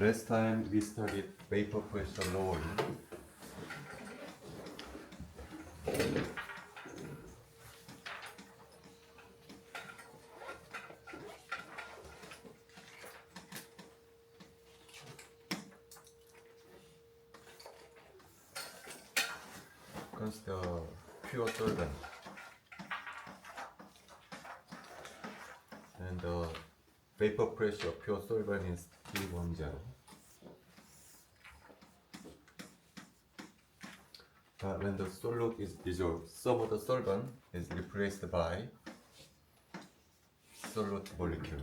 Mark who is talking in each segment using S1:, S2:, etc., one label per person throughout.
S1: last time we studied vapor pressure lowering. Consider pure solvent and the vapor pressure of pure solvent is T10. But when the solute is dissolved, some of the solvent is replaced by solute molecule.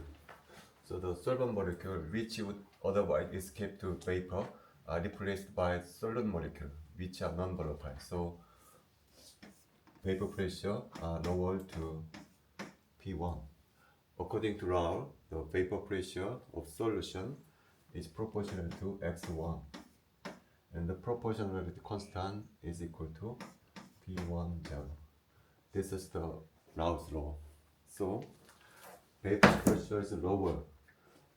S1: So the solvent molecule which would otherwise escape to vapor are replaced by solute molecule which are non-volatile. So vapor pressure are lowered to P1. According to Rao, the vapor pressure of solution is proportional to X1 and the proportionality constant is equal to P10. This is the Rao's law. So vapor pressure is lower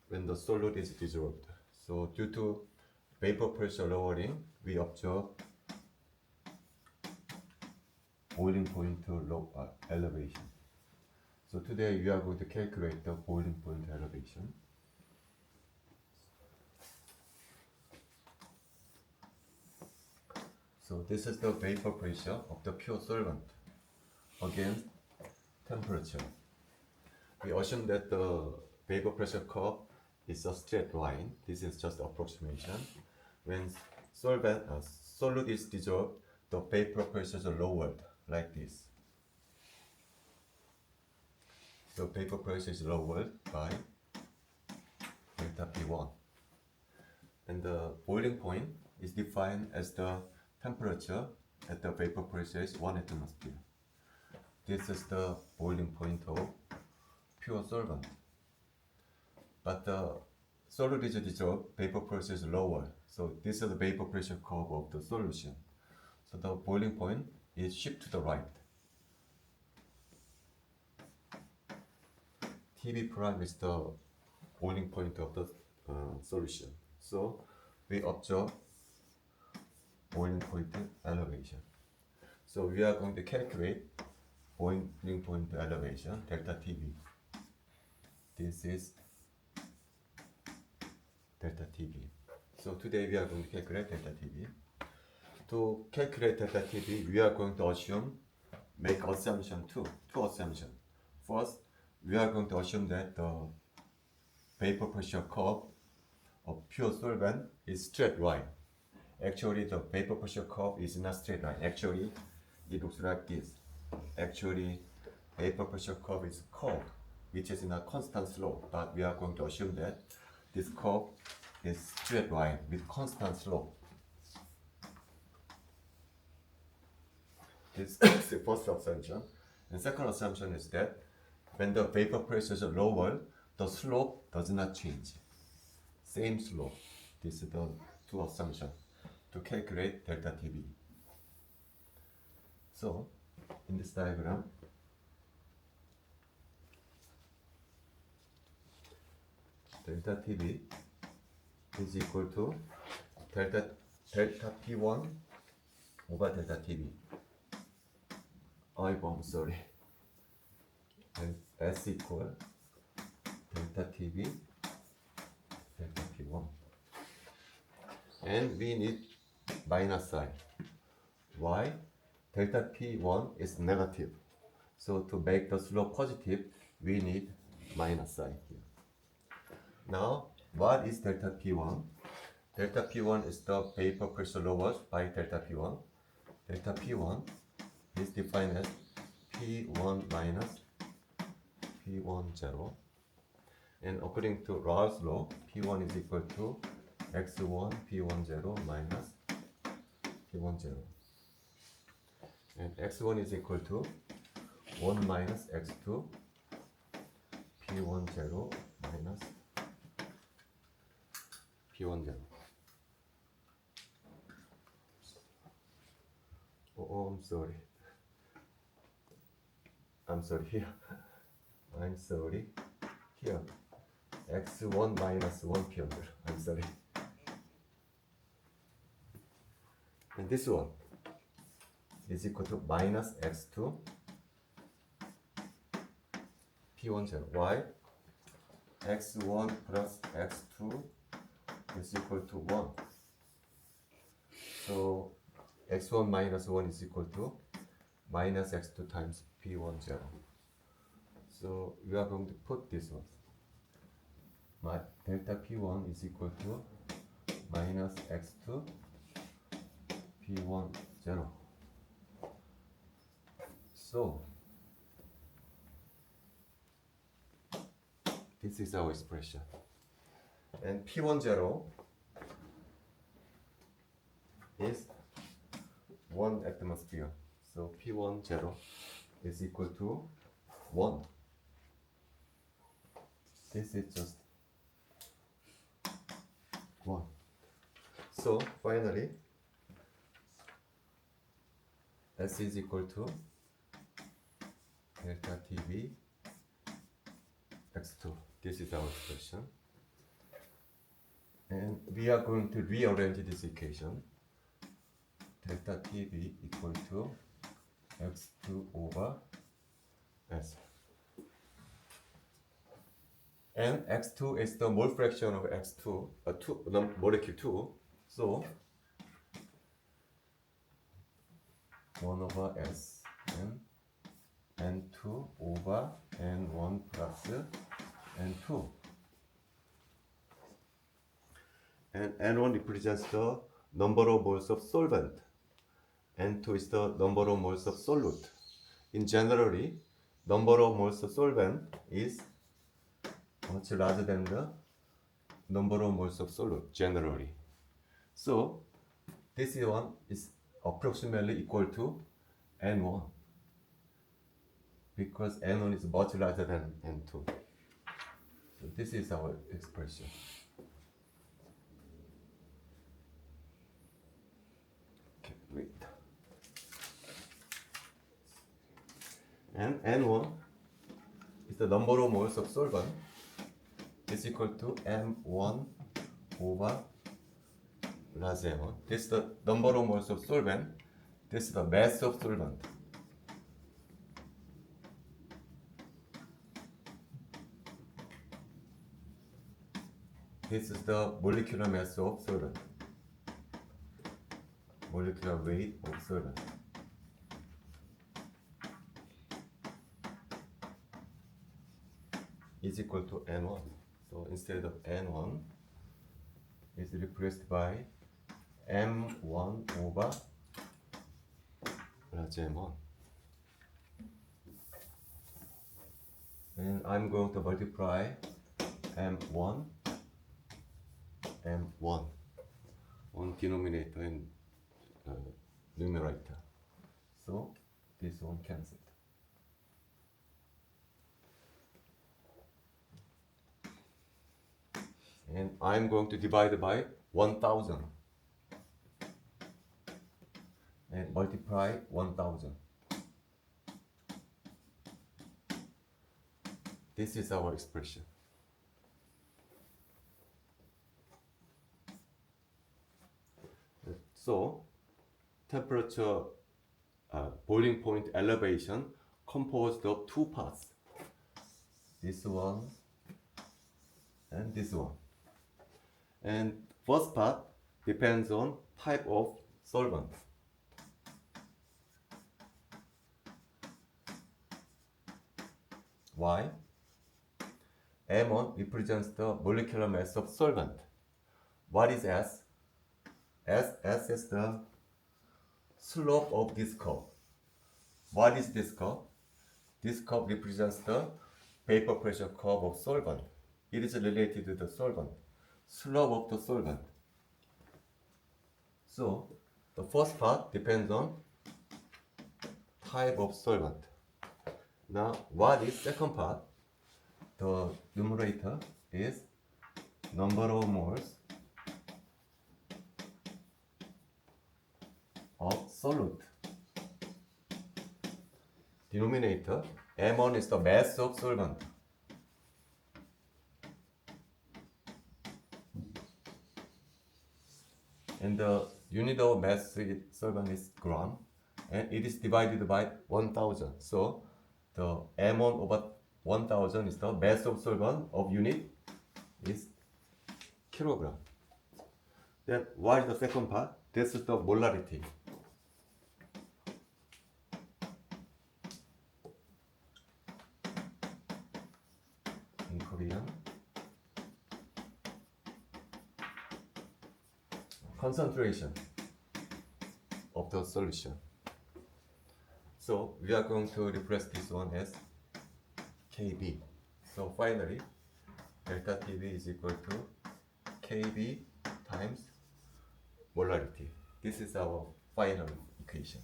S1: when the solute is dissolved. So due to vapor pressure lowering, we observe boiling point elevation. So today we are going to calculate the boiling point elevation. So this is the vapor pressure of the pure solvent against temperature. We assume that the vapor pressure curve is a straight line. This is just approximation. When solute is dissolved, the vapor pressure is lowered like this. So vapor pressure is lowered by delta P1. And the boiling point is defined as the temperature at the vapor pressure is 1 atmosphere. This is the boiling point of pure solvent. But the solute is dissolved, vapor pressure is lower. So this is the vapor pressure curve of the solution. So the boiling point is shifted to the right. TB prime is the boiling point of the solution. So we observe boiling point elevation. So we are going to calculate boiling point elevation, delta TB. This is delta TB. So today we are going to calculate delta TB. To calculate delta TB, we are going to make assumption two assumptions. First, we are going to assume that the vapor pressure curve of pure solvent is straight line. Actually, the vapor pressure curve is not straight line. Actually, it looks like this. Actually, vapor pressure curve is curved, which is in a constant slope. But we are going to assume that this curve is straight line with constant slope. This is the first assumption. And second assumption is that when the vapor pressure is lower, the slope does not change. Same slope. This is the two assumptions to calculate delta TB. So, in this diagram, delta TB is equal to delta P1 over delta TB. I'm sorry. And S equal delta TB delta P1. And we need minus sign. Why? Delta P1 is negative. So to make the slope positive, we need minus sign here. Now, what is delta P1? Delta P1 is the vapor pressure lowered by delta P1. Delta P1 is defined as P1 minus P10. And according to Rao's law, P1 is equal to X1 P10 minus P10. And X1 is equal to 1 minus X2 P10 minus P10. Oh, I'm sorry here. I'm sorry here. X1 minus 1 P1. I'm sorry. And this one is equal to minus x2 p1 0. Why? x1 plus x2 is equal to 1. So x1 minus 1 is equal to minus x2 times p1 0. So we are going to put this one. My delta p1 is equal to minus x2 p1 0. So this is our expression. And p1 0 is 1 atmosphere. So p1 0 is equal to 1. This is just 1. So finally, S is equal to delta TV x2. This is our expression. And we are going to rearrange this equation. Delta TV equal to x2 over S. And x2 is the mole fraction of x2, molecule 2. So 1 over S and N2 over N1 plus N2. And N1 represents the number of moles of solvent. N2 is the number of moles of solute. In generally, number of moles of solvent is much larger than the number of moles of solute generally. So this one is approximately equal to N1 because N1 is much larger than N2. So this is our expression. Okay, wait. And N1 is the number of moles of solvent is equal to M1 over large M1. This is the number of moles of solvent. This is the mass of solvent. This is the molecular mass of solvent. Molecular weight of solvent. Is equal to N1. So instead of N1, it's replaced by M1 over large M1. And I'm going to multiply M1 on denominator and numerator. So this one cancelled. And I'm going to divide by 1000 and multiply 1000. This is our expression. So temperature boiling point elevation composed of two parts. This one and this one. And first part depends on type of solvent. Why? M1 represents the molecular mass of solvent. What is S? S is the slope of this curve. What is this curve? This curve represents the vapor pressure curve of solvent. It is related to the solvent. Slope of the solvent. So the first part depends on type of solvent. Now what is second part? The numerator is number of moles of solute. Denominator, M1 is the mass of solvent. And the unit of mass solvent is gram, and it is divided by 1000. So the m1 over 1000 is the mass of solvent of unit is kilogram. Then what is the second part? This is the molarity. In Korean, concentration of the solution. So we are going to replace this one as KB. So finally, delta TB is equal to KB times molarity. This is our final equation.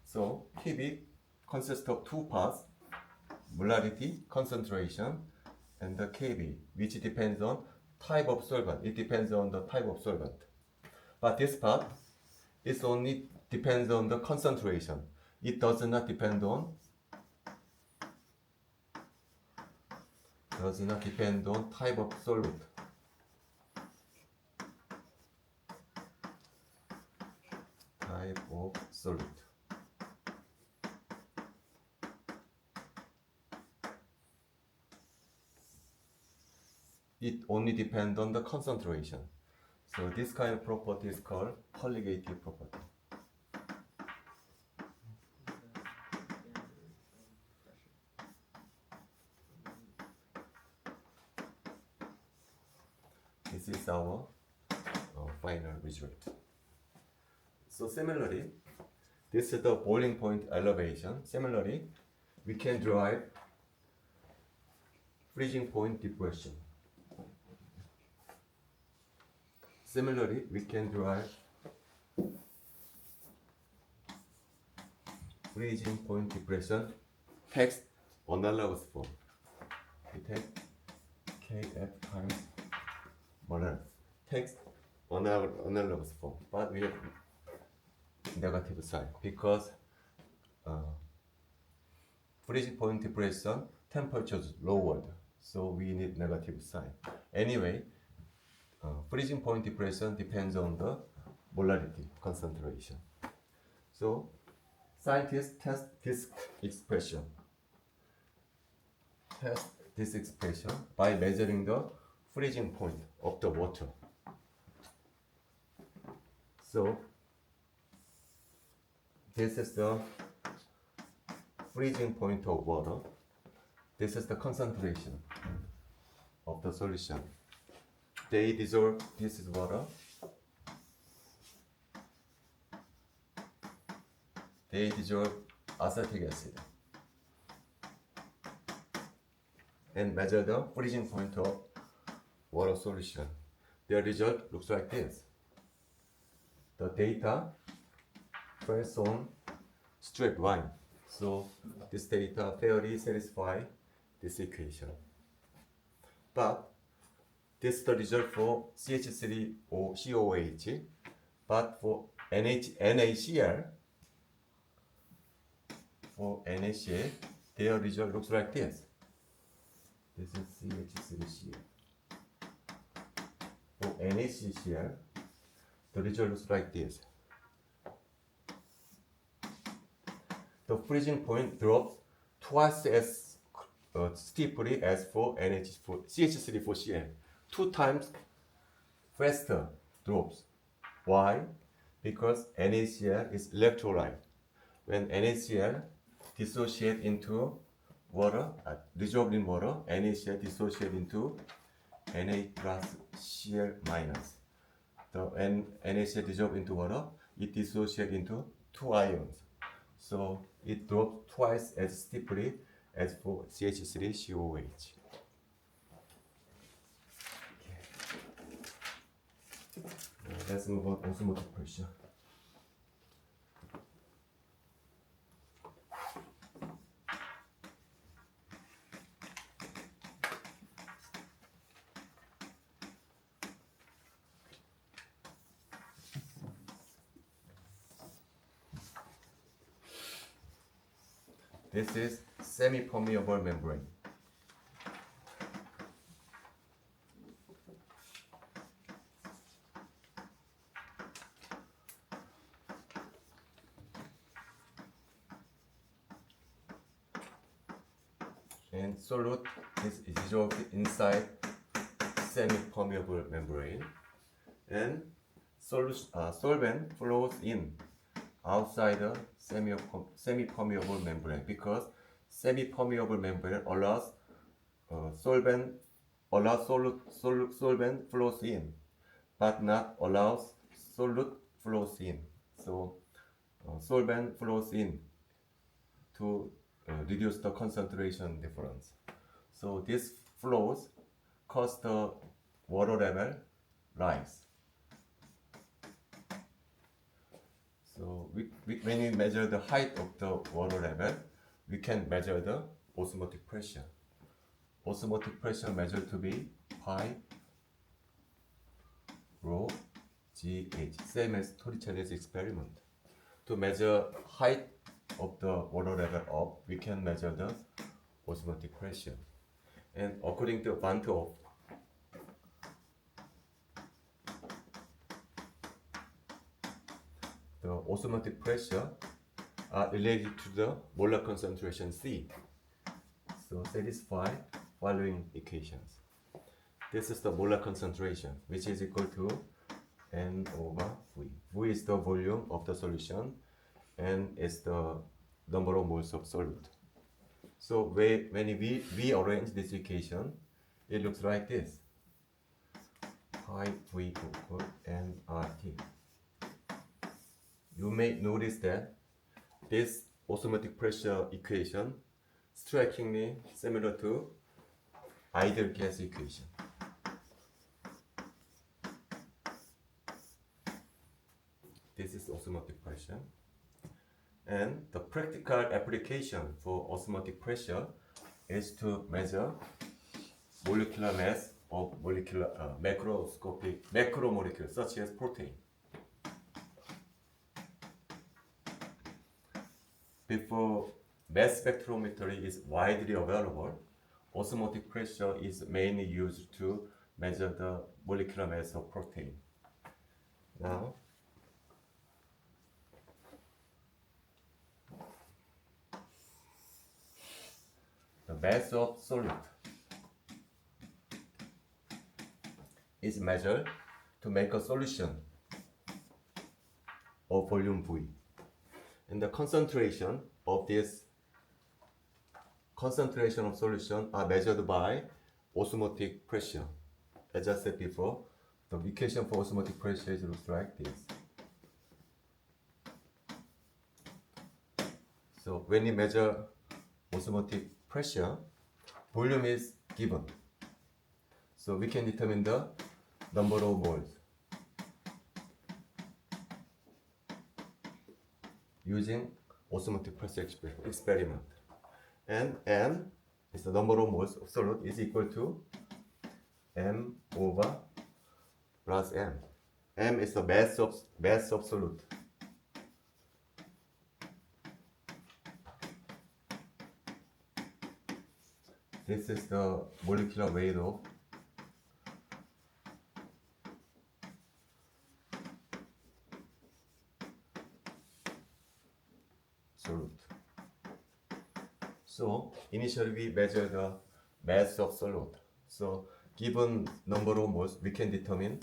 S1: So TB consists of two parts, molarity, concentration, and the KB, which depends on type of solvent. It depends on the type of solvent. But this part is only depends on the concentration. It does not depend on type of solvent. Type of solvent. It only depends on the concentration. So this kind of property is called colligative property. This is our final result. So similarly, this is the boiling point elevation. Similarly, we can derive freezing point depression. Similarly, we can derive freezing point depression text analogous form. We take Kf times molar text analogous form, but we have negative sign because freezing point depression temperature is lowered, so we need negative sign. Anyway, freezing point depression depends on the molarity concentration. So scientists test this expression. By measuring the freezing point of the water. So this is the freezing point of water. This is the concentration of the solution. They dissolve, this is water. They dissolve acetic acid and measure the freezing point of water solution. Their result looks like this. The data trace on straight line. So this data fairly satisfy this equation. But this is the result for CH3COOH, but for NaCl, their result looks like this. This is CH3Cl. For NaCl, the result looks like this. The freezing point drops twice as steeply as for CH3CN. 2 times faster drops. Why? Because NaCl is electrolyte. When NaCl dissociate into water, dissolved in water, NaCl dissociate into Na plus Cl minus. When NaCl dissolved into water, it dissociates into 2 ions. So it drops twice as steeply as for CH3COOH. Let's move on osmotic pressure. This is semi-permeable membrane. and solute is dissolved inside semi-permeable membrane, and solvent flows in outside the semi-permeable membrane, because semi-permeable membrane allows solvent flows in, but not allows solute flows in. So solvent flows in to reduce the concentration difference. So this flows cause the water level rise. So when we measure the height of the water level, we can measure the osmotic pressure. Osmotic pressure measured to be pi rho GH, same as Torricelli's experiment. To measure height of the water level up, we can measure the osmotic pressure. And according to Van 't Hoff, the osmotic pressure are related to the molar concentration C. So satisfy following equations. This is the molar concentration, which is equal to N over V. V is the volume of the solution, N is the number of moles of solute. So when we arrange this equation, it looks like this. Pi V equal nRT. You may notice that this osmotic pressure equation strikingly similar to ideal gas equation. This is osmotic pressure. And the practical application for osmotic pressure is to measure molecular mass of macromolecules such as protein. Before mass spectrometry is widely available, osmotic pressure is mainly used to measure the molecular mass of protein. Now, the mass of solute is measured to make a solution of volume V. And the concentration of solution are measured by osmotic pressure. As I said before, the equation for osmotic pressure looks like this. So when you measure osmotic pressure, volume is given. So we can determine the number of moles using osmotic pressure experiment. And M is the number of moles of solute is equal to M over plus M. M is the mass of solute. This is the molecular weight of solute. So initially we measure the mass of solute. So given number of moles, we can determine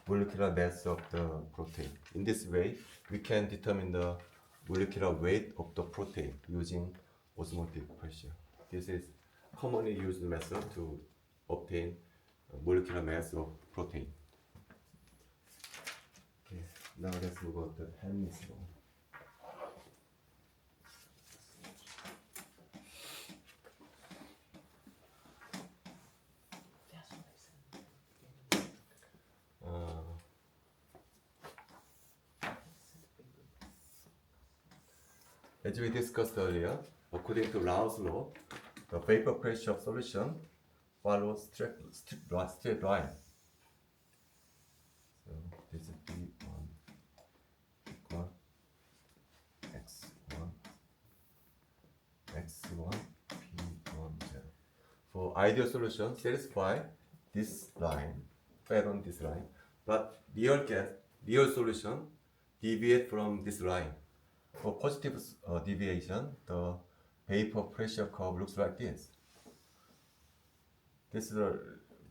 S1: molecular mass of the protein. In this way, we can determine the molecular weight of the protein using osmotic pressure. This is commonly used method to obtain molecular mass of protein. Okay, now let's move on to Henry's law. As we discussed earlier, according to Rao's law, the vapor pressure of solution follows straight line. So this is P1 equal X1 P1 0. For ideal solution, satisfy this line, fed on this line, but real solution deviate from this line. For positive deviation, the vapor pressure curve looks like this. This is a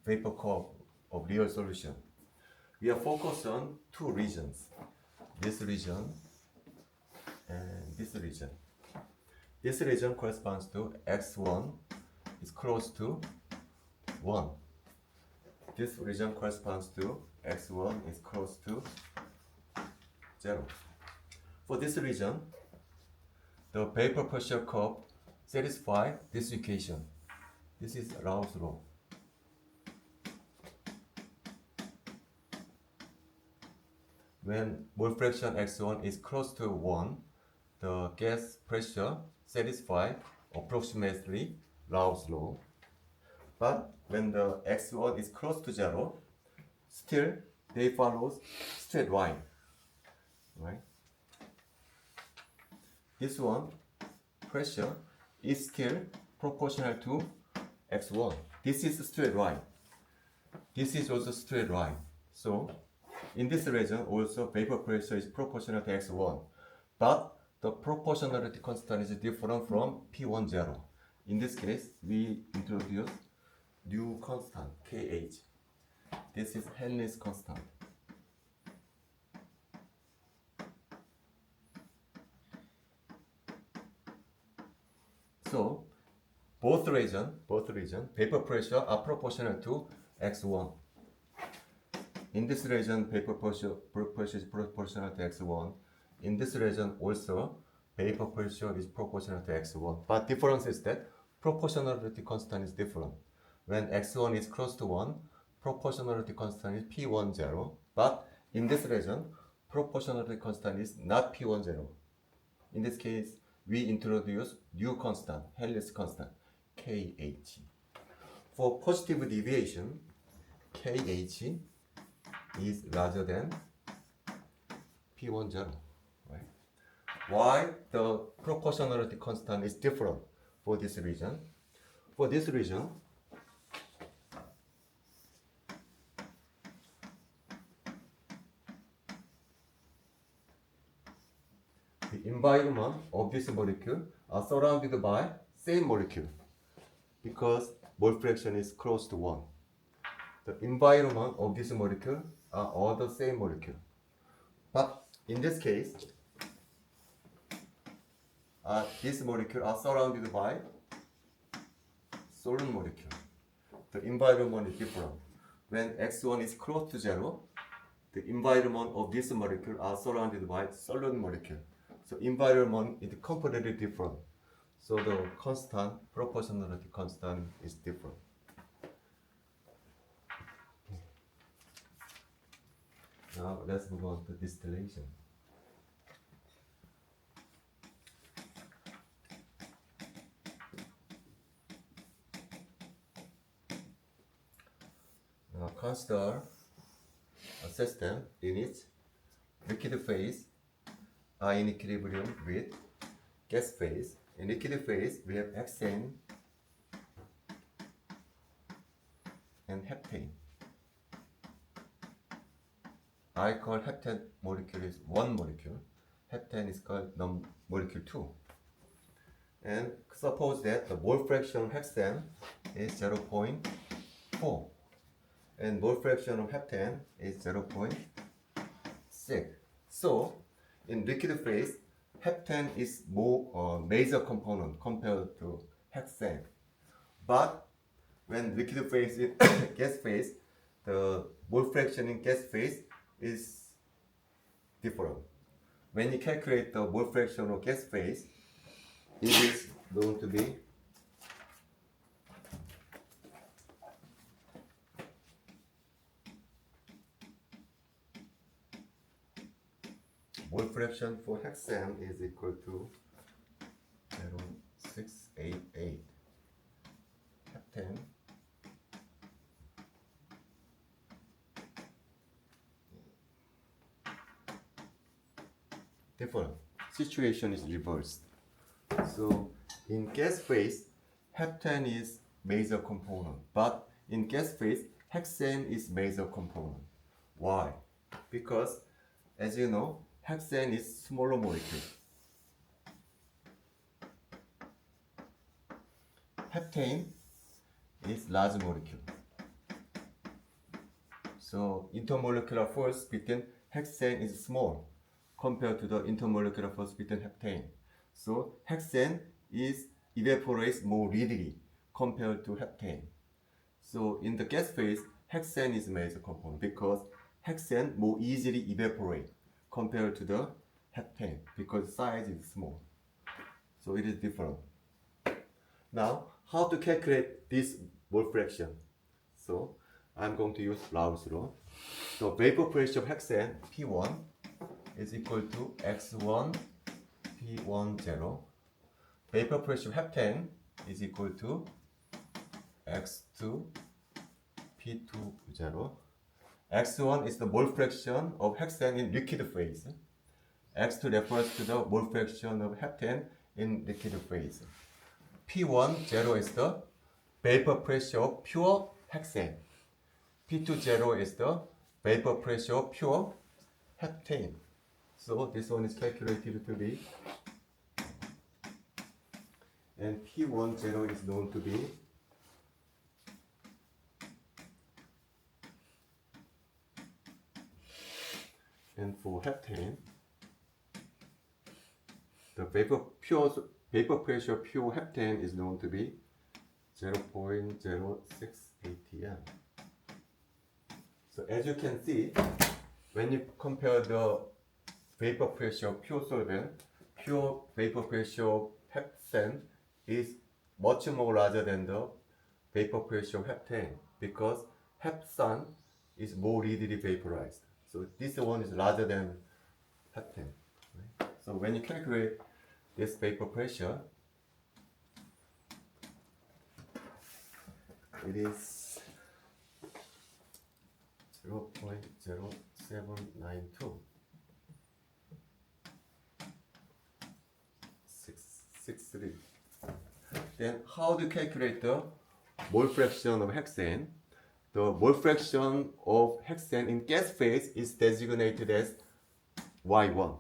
S1: vapor curve of real solution. We are focused on two regions. This region and this region. This region corresponds to x1 is close to 1. This region corresponds to x1 is close to 0. For this region, the vapor pressure curve satisfies this equation. This is Rao's law. When mole fraction x1 is close to 1, the gas pressure satisfies approximately Rao's law. But when the x1 is close to 0, still they follow straight line. Right? This one, pressure, is still proportional to x1. This is a straight line. This is also straight line. So, in this region, also vapor pressure is proportional to x1. But the proportionality constant is different from P10. In this case, we introduce new constant, Kh. This is Henry's constant. So, both region, vapor pressure are proportional to x1. In this region, vapor pressure is proportional to x1. In this region also, vapor pressure is proportional to x1. But difference is that proportionality constant is different. When x1 is close to 1, proportionality constant is P10. But in this region, proportionality constant is not P10. In this case, we introduce new constant, Henry's constant, Kh. For positive deviation, Kh is larger than P10. Right? Why the proportionality constant is different for this region? For this region, the environment of this molecule are surrounded by same molecule because mole fraction is close to 1. The environment of this molecule are all the same molecule. But in this case, this molecule are surrounded by solid molecule. The environment is different. When x1 is close to 0, the environment of this molecule are surrounded by solid molecule. So environment is completely different. So the constant, proportionality constant is different. Now let's move on to distillation. Now consider a system in its liquid phase are in equilibrium with gas phase. In liquid phase, we have hexane and heptane. I call heptane molecule is one molecule. Heptane is called molecule 2. And suppose that the mole fraction of hexane is 0.4 and mole fraction of heptane is 0.6. So in liquid phase, heptane is more major component compared to hexane. But when liquid phase is gas phase, the mole fraction in gas phase is different. When you calculate the mole fraction of gas phase, it is going to be mole fraction for hexane is equal to 0.688. Heptane different. Situation is reversed. So in gas phase, heptane is major component, but in gas phase, hexane is major component. Why? Because as you know, hexane is smaller molecule. heptane is large molecule. So intermolecular force between hexane is small compared to the intermolecular force between heptane. So hexane evaporates more readily compared to heptane. So in the gas phase, hexane is major component because hexane more easily evaporate compared to the heptane because size is small. So it is different. Now, how to calculate this mole fraction? So I'm going to use Raoult's law. So vapor pressure of hexane P1 is equal to X1 P1 0. Vapor pressure of heptane is equal to X2 P2 0. X1 is the mole fraction of hexane in liquid phase. X2 refers to the mole fraction of heptane in liquid phase. P1 0 is the vapor pressure of pure hexane. P2 0 is the vapor pressure of pure heptane. So this one is calculated to be, and P1 0 is known to be and for heptane, the vapor pressure of pure heptane is known to be 0.06 atm. So as you can see, when you compare the vapor pressure of pure solvent, pure vapor pressure of hexane is much more larger than the vapor pressure of heptane because hepsan is more readily vaporized. So this one is larger than heptane. Right? So when you calculate this vapor pressure, it is 0.0792. 663. Then how to calculate the mole fraction of hexane? The mole fraction of hexane in gas phase is designated as Y1.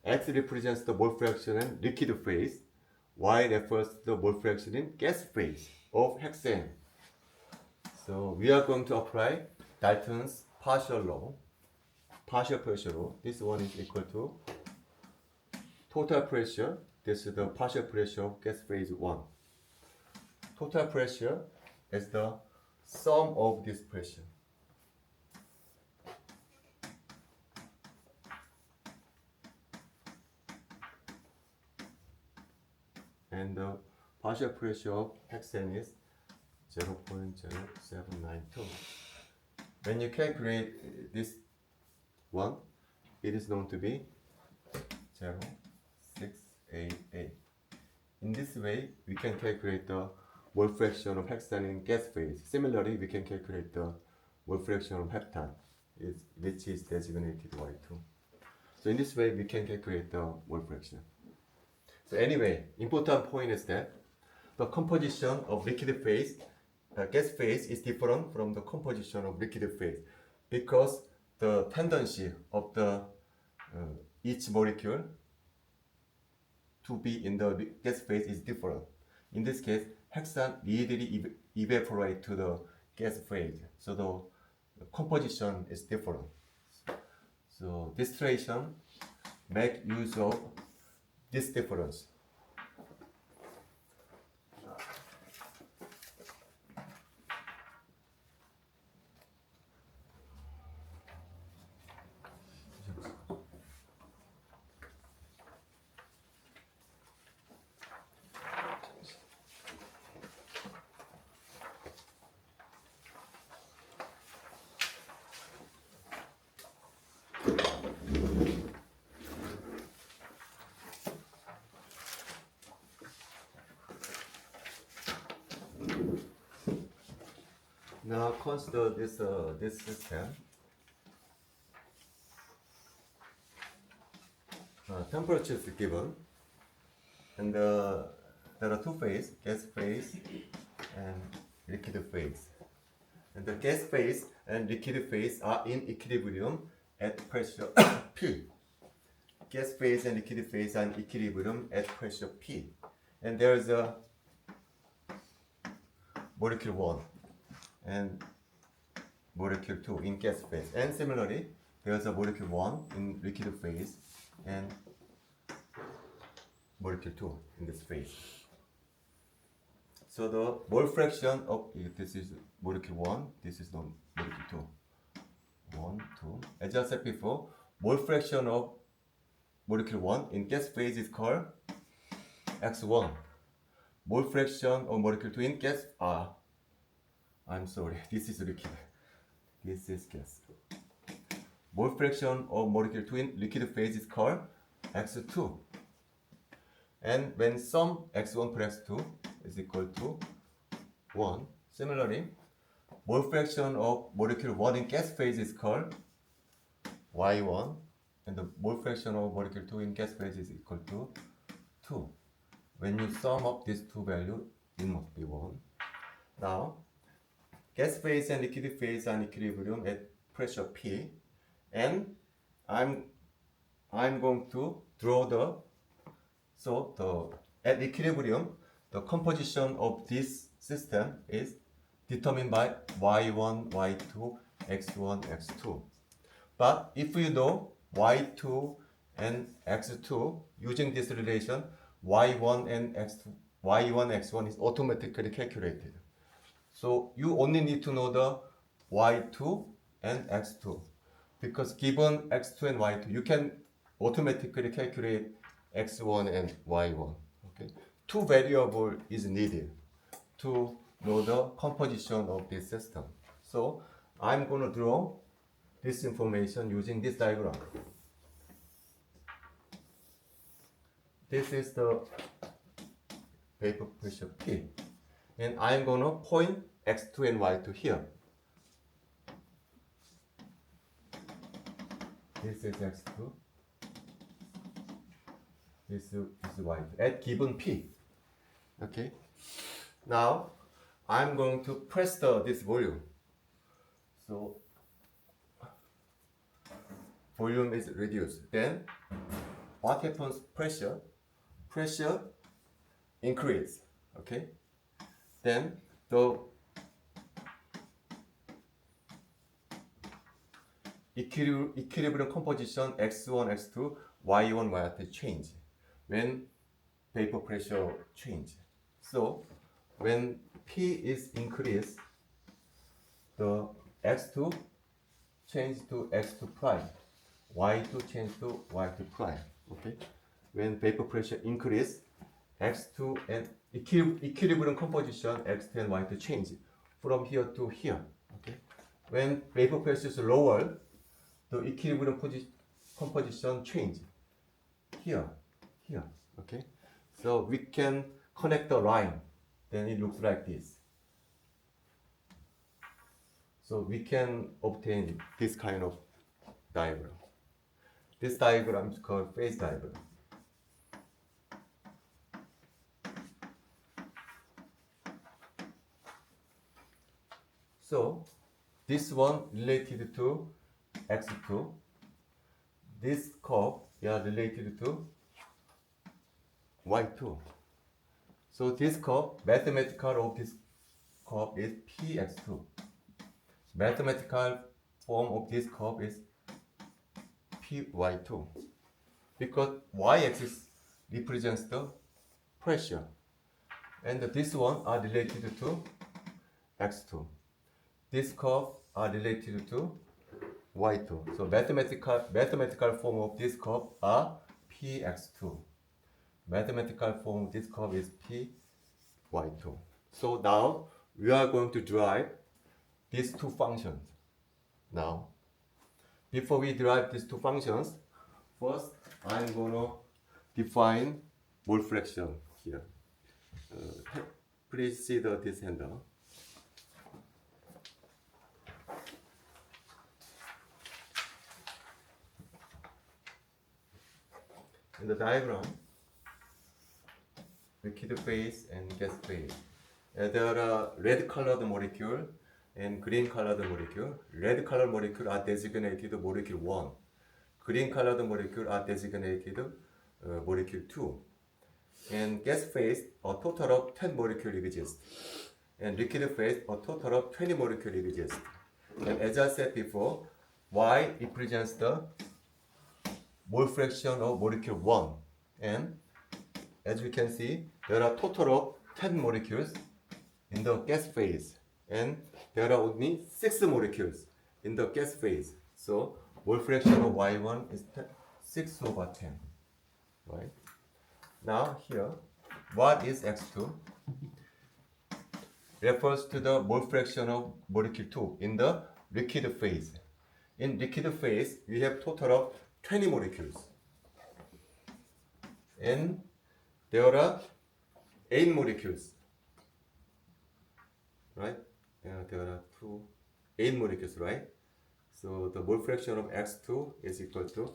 S1: X represents the mole fraction in liquid phase. Y refers to the mole fraction in gas phase of hexane. So we are going to apply Dalton's partial pressure law. This one is equal to total pressure. This is the partial pressure of gas phase 1. Total pressure is the sum of this pressure. And the partial pressure of hexane is 0.0792. When you calculate this one, it is known to be 0.688. In this way, we can calculate the mole fraction of hexane in gas phase. Similarly, we can calculate the mole fraction of heptane, which is designated Y2. So in this way, we can calculate the mole fraction. So anyway, important point is that the composition of liquid phase, gas phase is different from the composition of liquid phase because the tendency of the each molecule to be in the gas phase is different. In this case, hexane readily evaporate to the gas phase, so the composition is different. So distillation make use of this difference. Now consider this system. Temperature is given, and there are two phases: gas phase and liquid phase. And the gas phase and liquid phase are in equilibrium at pressure P. Gas phase and liquid phase are in equilibrium at pressure P. And there is a molecule 1 and molecule 2 in gas phase. And similarly, there's a molecule 1 in liquid phase and molecule 2 in this phase. So the mole fraction of this is molecule 1, this is the molecule 2. 1, 2. As I said before, mole fraction of molecule 1 in gas phase is called X1. Mole fraction of molecule 2 in gas, I'm sorry, this is liquid. This is gas. Mole fraction of molecule 2 in liquid phase is called X2. And when sum X1 plus X2 is equal to 1, similarly, mole fraction of molecule 1 in gas phase is called Y1, and the mole fraction of molecule 2 in gas phase is equal to 2. When you sum up these two values, it must be 1. Now, gas phase and liquid phase are in equilibrium at pressure P, and I'm going to draw at equilibrium, the composition of this system is determined by Y1, Y2, X1, X2. But if you know Y2 and X2 using this relation, Y1 and X2, Y1, X1 is automatically calculated. So you only need to know the Y2 and X2. Because given X2 and Y2, you can automatically calculate X1 and Y1. Okay? Two variables is needed to know the composition of this system. So I'm going to draw this information using this diagram. This is the vapor pressure P. And I'm going to point X2 and Y2 here. This is X2. This is Y2 at given P. Okay. Now I'm going to press this volume. So volume is reduced. Then what happens? Pressure increase. Okay. Then the equilibrium composition X1, X2, Y1, Y2 change when vapor pressure change. So when P is increased, the X2 change to X2 prime, Y2 change to Y2 prime. Okay. When vapor pressure increase, X2 and equilibrium composition X2 and Y2 change from here to here. Okay. When vapor pressure is lower, the equilibrium composition change here. Okay. So we can connect the line. Then it looks like this. So we can obtain this kind of diagram. This diagram is called phase diagram. So this one related to X2. This curve related to Y2. So this curve, mathematical of this curve is Px2. Mathematical form of this curve is Py2. Because y-axis represents the pressure. And this one are related to X2. This curve are related to Y2. So mathematical form of this curve are Px2. Mathematical form of this curve is Py2. So now we are going to derive these two functions. Now, before we derive these two functions, first I'm going to define mole fraction here. Please see this handout. In the diagram, liquid phase and gas phase. There are red colored molecule and green colored molecule. Red colored molecule are designated molecule 1. Green colored molecule are designated molecule 2. In gas phase, a total of 10 molecules exist. and liquid phase, a total of 20 molecules exist. And as I said before, Y represents the mole fraction of molecule 1. And as we can see, there are total of 10 molecules in the gas phase. And there are only 6 molecules in the gas phase. So mole fraction of Y1 is 6 over 10. Right? Now here, what is X2? Refers to the mole fraction of molecule 2 in the liquid phase. In liquid phase, we have total of 20 molecules. And there are 8 molecules. Right? Yeah, there are 8 molecules, right? So the mole fraction of X2 is equal to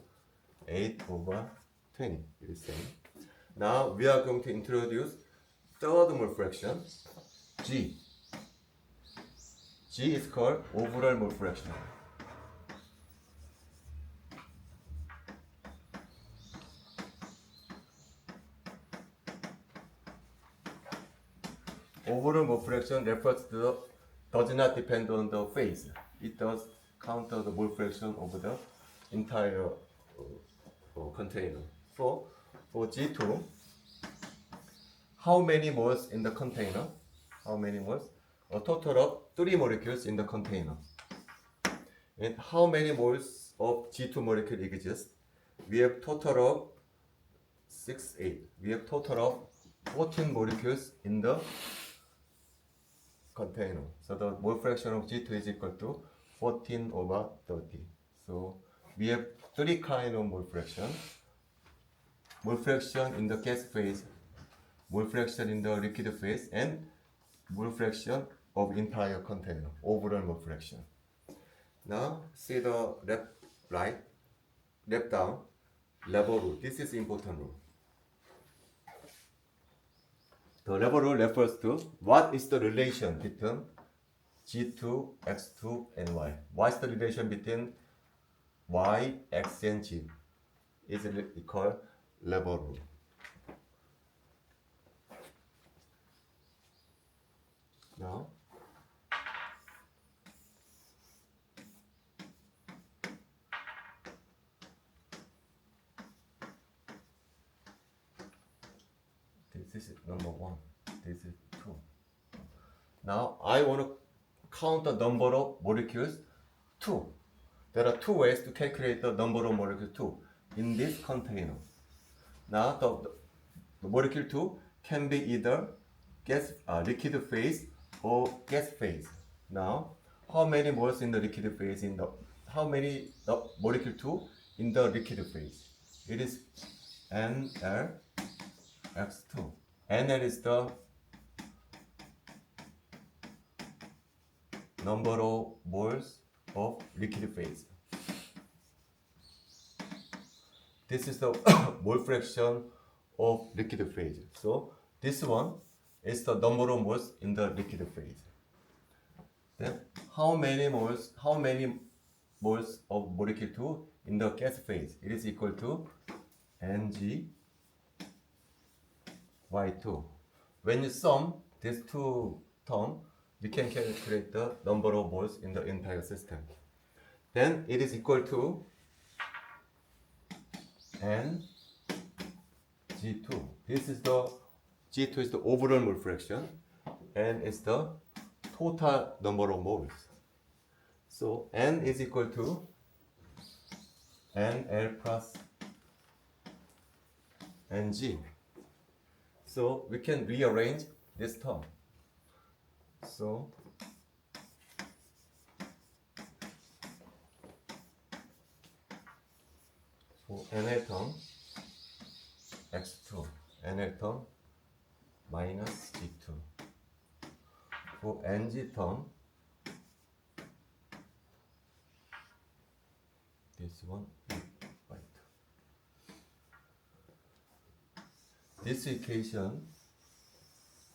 S1: 8 over 20. It is same. Now we are going to introduce third mole fraction, G. G is called overall mole fraction. Overall mole fraction refers to the, does not depend on the phase. It does counter the mole fraction over the entire container. For G2, how many moles in the container? How many moles? A total of 3 molecules in the container. And how many moles of G2 molecule exist? We have total of 6, 8. We have total of 14 molecules in the container. So the mole fraction of G2 is equal to 14 over 30. So we have 3 kinds of mole fraction. Mole fraction in the gas phase, mole fraction in the liquid phase, and mole fraction of entire container, overall mole fraction. Now see the left down, level rule. This is important rule. The level rule refers to what is the relation between G2, X2, and Y. What is the relation between Y, X, and G? Is it called level rule. Now, this is number 1. This is 2. Now, I want to count the number of molecules 2. There are 2 ways to calculate the number of molecules 2 in this container. Now, the molecule 2 can be either liquid phase or gas phase. Now, how many moles in the liquid phase how many molecule 2 in the liquid phase? It is NL X2. NL is the number of moles of liquid phase. This is the mole fraction of liquid phase. So this one is the number of moles in the liquid phase. Then how many moles of molecule 2 in the gas phase? It is equal to Ng Y2. When you sum these two terms, we can calculate the number of moles in the entire system. Then it is equal to N G2. This is the G2 is the overall mole fraction, and it's the total number of moles. So N is equal to NL plus Ng. So we can rearrange this term. So for NL term X2, NL term minus G2. For NG term, this one is right. This equation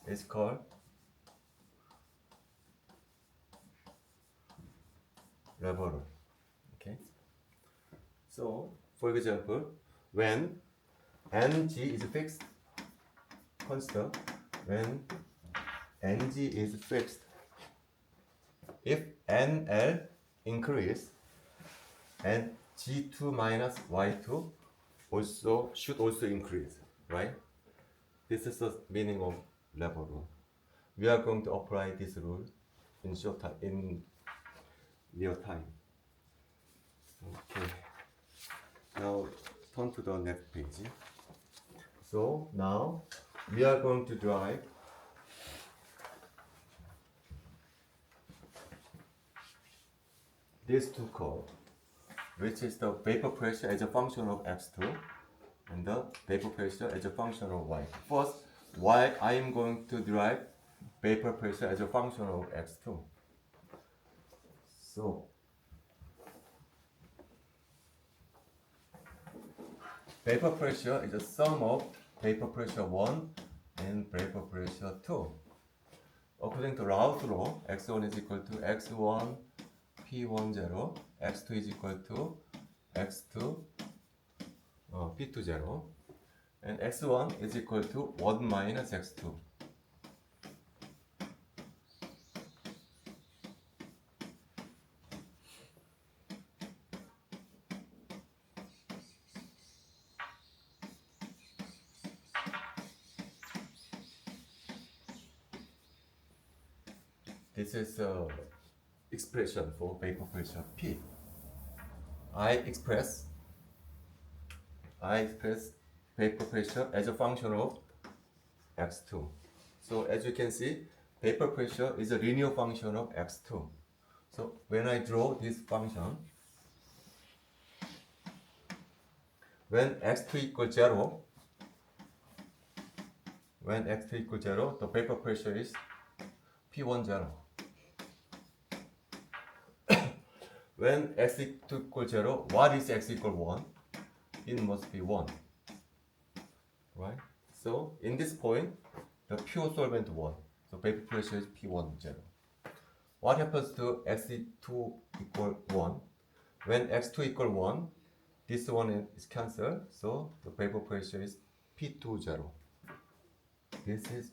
S1: is called level rule. Okay. So, for example, when Ng is fixed constant, when ng is fixed. If nl increase and g2 minus y2 also should also increase, right? This is the meaning of level rule. We are going to apply this rule in short time, in near time. Okay. Now turn to the next page. So now we are going to derive these two curves, which is the vapor pressure as a function of x2 and the vapor pressure as a function of y. First, why I am going to derive vapor pressure as a function of x2. So vapor pressure is a sum of vapor pressure 1 and vapor pressure 2. According to Rao's law, x1 is equal to x1 P10, x2 is equal to x2 P20, and x1 is equal to 1 minus x2. This is a expression for vapor pressure P. I express vapor pressure as a function of x2. So as you can see, vapor pressure is a linear function of x2. So when I draw this function, when x2 equals 0, the vapor pressure is P10. When x equals 0, what is x equal 1? It must be 1. Right? So in this point, the pure solvent 1. So vapor pressure is P10. What happens to x2 equal 1? When x2 equal 1, this one is cancelled. So the vapor pressure is P20. This is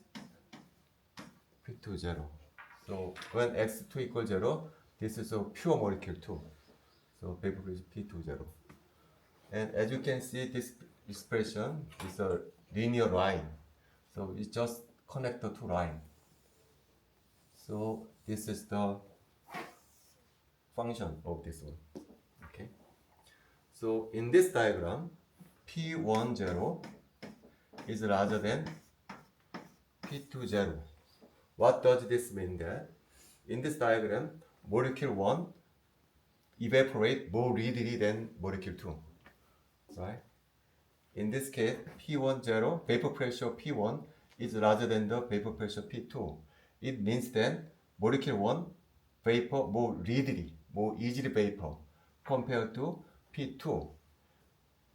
S1: P20. So when x2 equals 0, this is a pure molecule 2. So vapor pressure P20. And as you can see, this expression is a linear line. So it's just connect the two lines. So this is the function of this one. Okay. So in this diagram, P10 is larger than P20. What does this mean? That in this diagram, molecule 1 evaporate more readily than molecule 2. Right? In this case, P10, vapor pressure P1 is larger than the vapor pressure P2. It means that molecule 1 vapor more readily, more easily vapor compared to P2.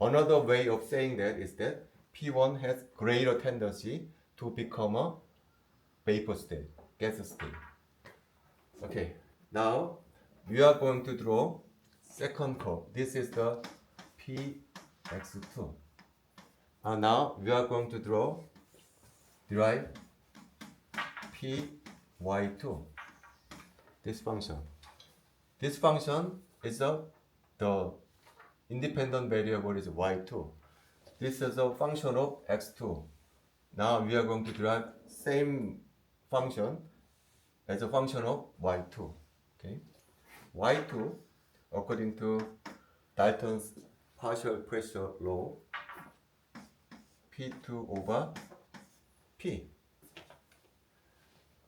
S1: Another way of saying that is that P1 has greater tendency to become a vapor state, gas state. Okay, now we are going to draw second curve. This is the Px2. And now we are going to derive Py2. This function. This function is the independent variable is y2. This is a function of x2. Now we are going to derive same function as a function of y2. Okay, y2 according to Dalton's partial pressure law, P2 over P.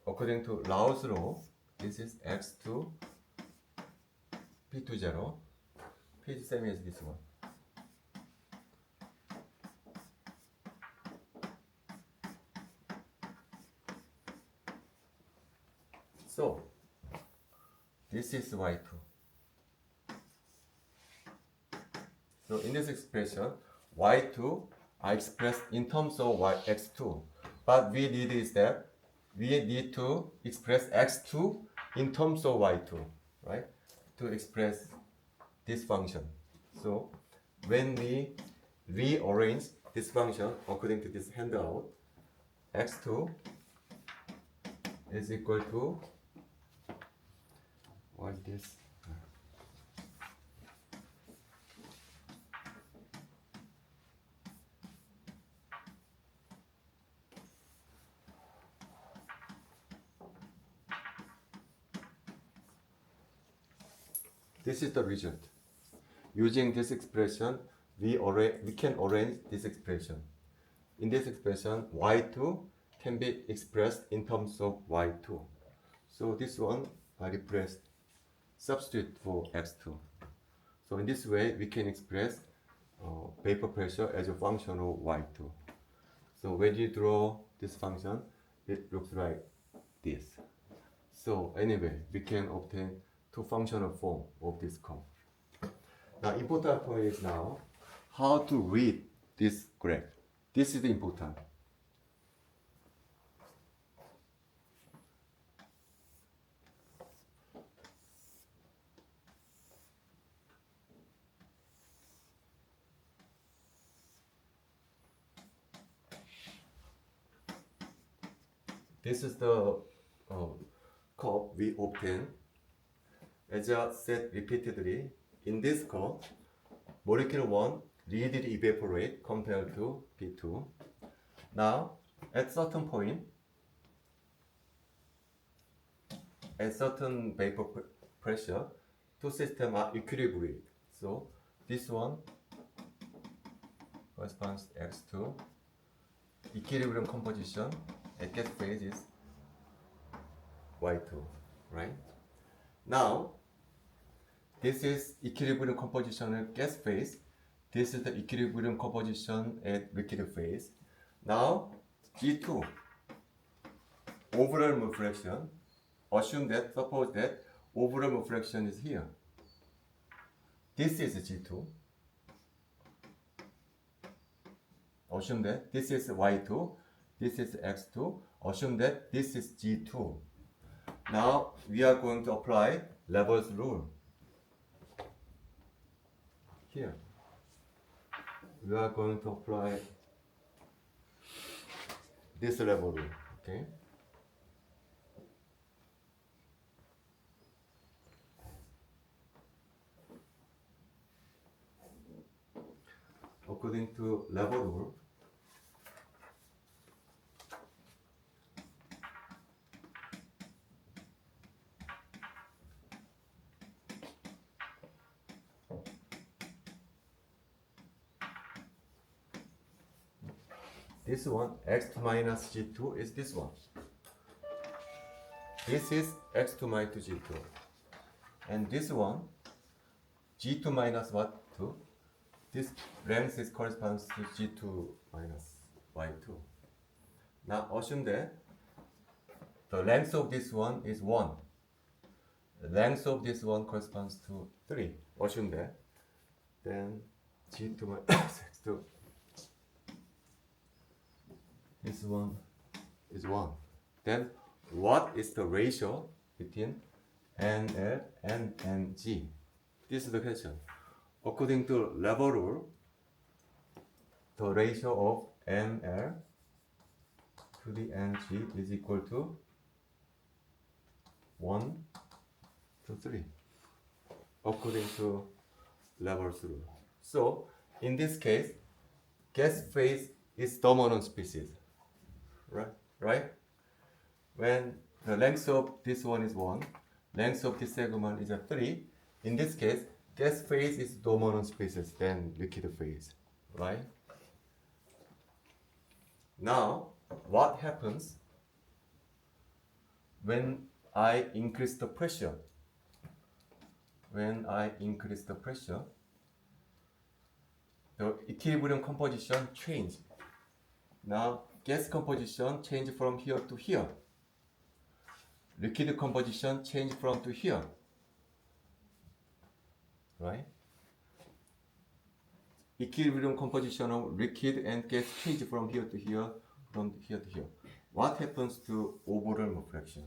S1: According to Rao's law, this is x2 P20. Page same as this one. So this is y2. So in this expression, y2 are expressed in terms of x2. But we need to express x2 in terms of y2, right? To express this function. So when we rearrange this function according to this handout, x2 is equal to what is this? This is the result. Using this expression, we can arrange this expression. In this expression, y2 can be expressed in terms of y2. So this one I replaced, substitute for x2. So in this way, we can express vapor pressure as a function of y2. So when you draw this function, it looks like this. So anyway, we can obtain two functional form of this curve. Now important point is now how to read this graph. This is important. This is the curve we obtain. As I said repeatedly, in this curve, molecule 1 readily evaporate compared to P2. Now, at certain point, at certain vapor pressure, two systems are equilibrated. So, this one corresponds to X2. Equilibrium composition at gas phase is Y2, right? Now, this is equilibrium composition at gas phase. This is the equilibrium composition at liquid phase. Now, G2, overall mole fraction. Suppose that overall mole fraction is here. This is G2. Assume that this is Y2, this is X2. Assume that this is G2. Now, we are going to apply Lever's rule. Here, we are going to apply this level rule, okay? According to level rule, this one, x2 minus g2 is this one. This is x2 minus g2. And this one, g2 minus what? 2. This length is corresponds to g2 minus y2. Now assume that the length of this one is 1. The length of this one corresponds to 3. Assume that. Then g2 minus x2. This one is 1. Then what is the ratio between NL and NG? This is the question. According to level rule, the ratio of NL to the NG is equal to 1 to 3. According to Lever's rule. So in this case, gas phase is dominant species. Right? When the length of this one is 1, length of this segment is a 3, in this case, gas phase is dominant species than liquid phase, right? Now, what happens when I increase the pressure? When I increase the pressure, the equilibrium composition change. Now, gas composition change from here to here. Liquid composition change from to here. Right? Equilibrium composition of liquid and gas change from here to here, from here to here. What happens to overall mole fraction?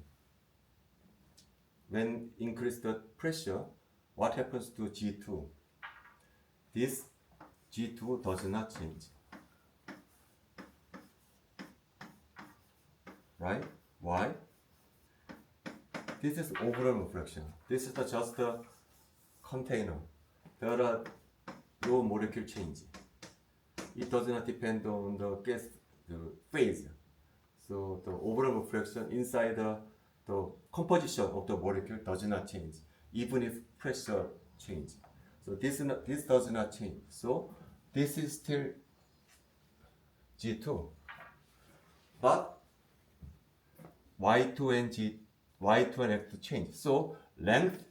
S1: When increase the pressure, what happens to G2? This G2 does not change. Right? Why? this is overall reflection. This is just the container. There are no molecule change. It does not depend on the gas phase. So the overall reflection inside the composition of the molecule does not change, even if pressure change. So this does not change. So this is still G2. But Y2 and X2 change. So length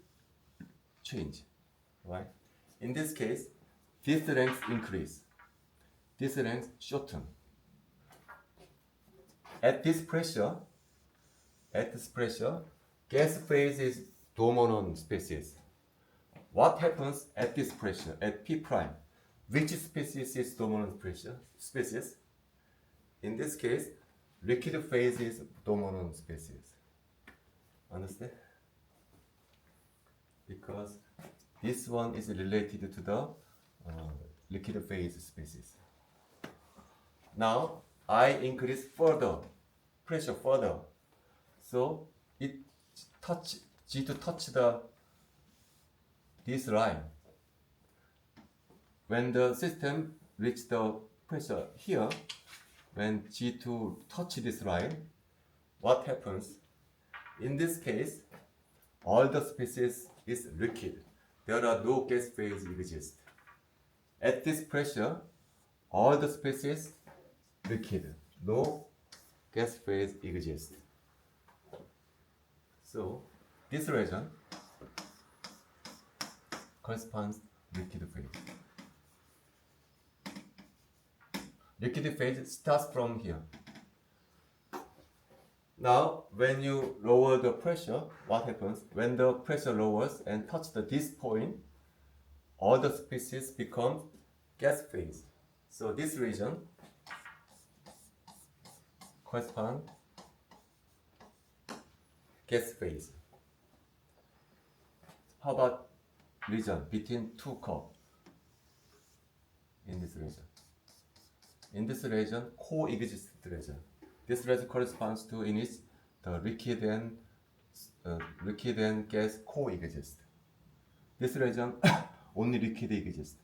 S1: change, right? In this case, this length increase, this length shorten. At this pressure, gas phase is dominant species. What happens at this pressure, at P prime? Which species is dominant species? In this case, liquid phase is dominant species. Understand? Because this one is related to the liquid phase species. Now I increase pressure further. So it G2 touch this line. When the system reach the pressure here, when G2 touch this line, what happens? In this case, all the species is liquid. There are no gas phase exist. At this pressure, all the species liquid. No gas phase exists. So this region corresponds to liquid phase. Liquid phase starts from here. Now, when you lower the pressure, what happens? When the pressure lowers and touch this point, all the species become gas phase. So this region corresponds gas phase. How about region between two curves? In this region. In this region, coexist region. This region corresponds to in which the liquid and gas coexist. This region only liquid exists.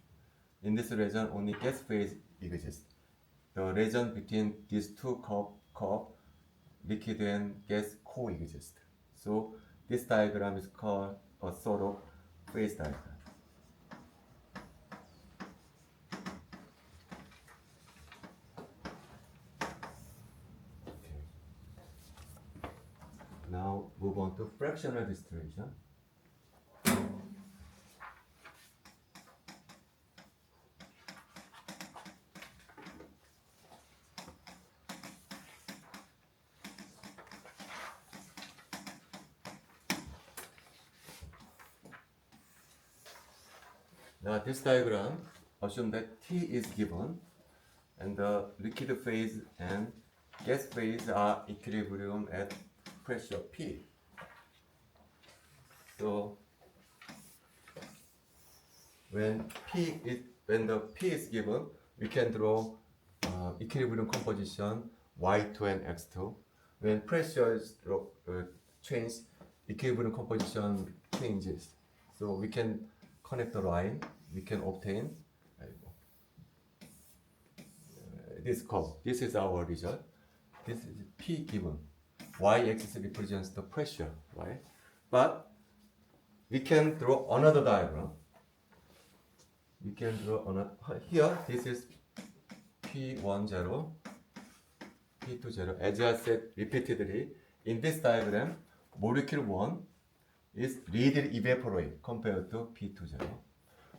S1: In this region, only gas phase exists. The region between these two curves, liquid and gas coexist. So this diagram is called a sort of phase diagram. Now move on to fractional distillation. Now this diagram assumes that T is given and the liquid phase and gas phase are equilibrium at pressure P. So when the P is given, we can draw equilibrium composition Y2 and X2. When pressure is changed, equilibrium composition changes. So we can connect the line. We can obtain this curve. This is our result. This is P given. Y-axis represents the pressure, right? But we can draw another diagram. We can draw here. This is P10, P20. As I said repeatedly, in this diagram, molecule 1 is readily evaporate compared to P20.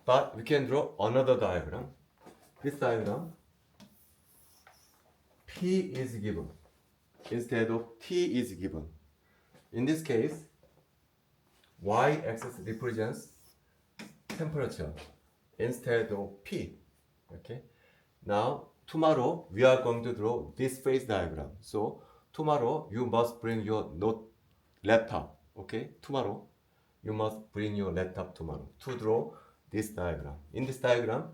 S1: But we can draw another diagram. This diagram, P is given instead of T is given. In this case, Y-axis represents temperature instead of P. Okay. Now tomorrow we are going to draw this phase diagram. So tomorrow you must bring your laptop. Okay. Tomorrow you must bring your laptop tomorrow to draw this diagram. In this diagram,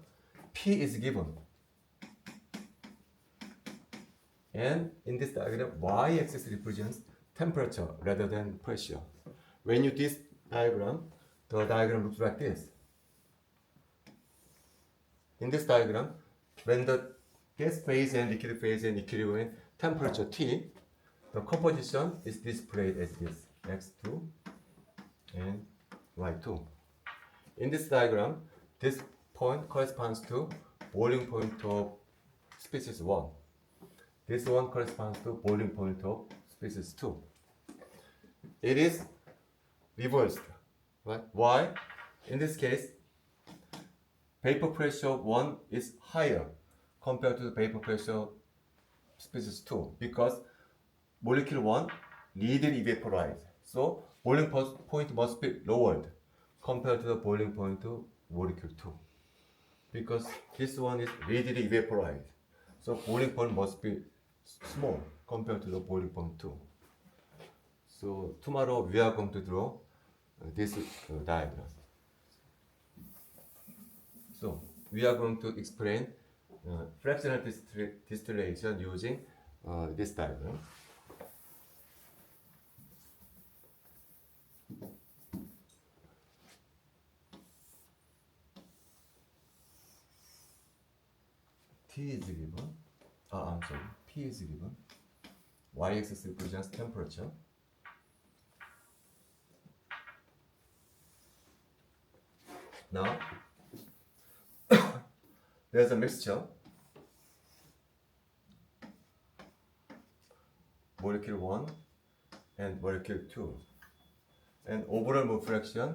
S1: P is given. And in this diagram, Y-axis represents temperature rather than pressure. when you this diagram, the diagram looks like this. In this diagram, when the gas phase and liquid phase and equilibrium temperature T, the composition is displayed as this, X2 and Y2. In this diagram, this point corresponds to boiling point of species 1. This one corresponds to boiling point of species 2. It is reversed, right? Why? In this case, vapor pressure 1 is higher compared to the vapor pressure species 2 because molecule 1 readily evaporized. So boiling point must be lowered compared to the boiling point of molecule 2 because this one is readily evaporized. So boiling point must be small compared to the boiling point 2. So tomorrow we are going to draw this diagram. So we are going to explain fractional distillation using this diagram. T is given, I'm sorry, P is given, y-axis represents temperature, now there's a mixture, molecule 1 and molecule 2, and overall mole fraction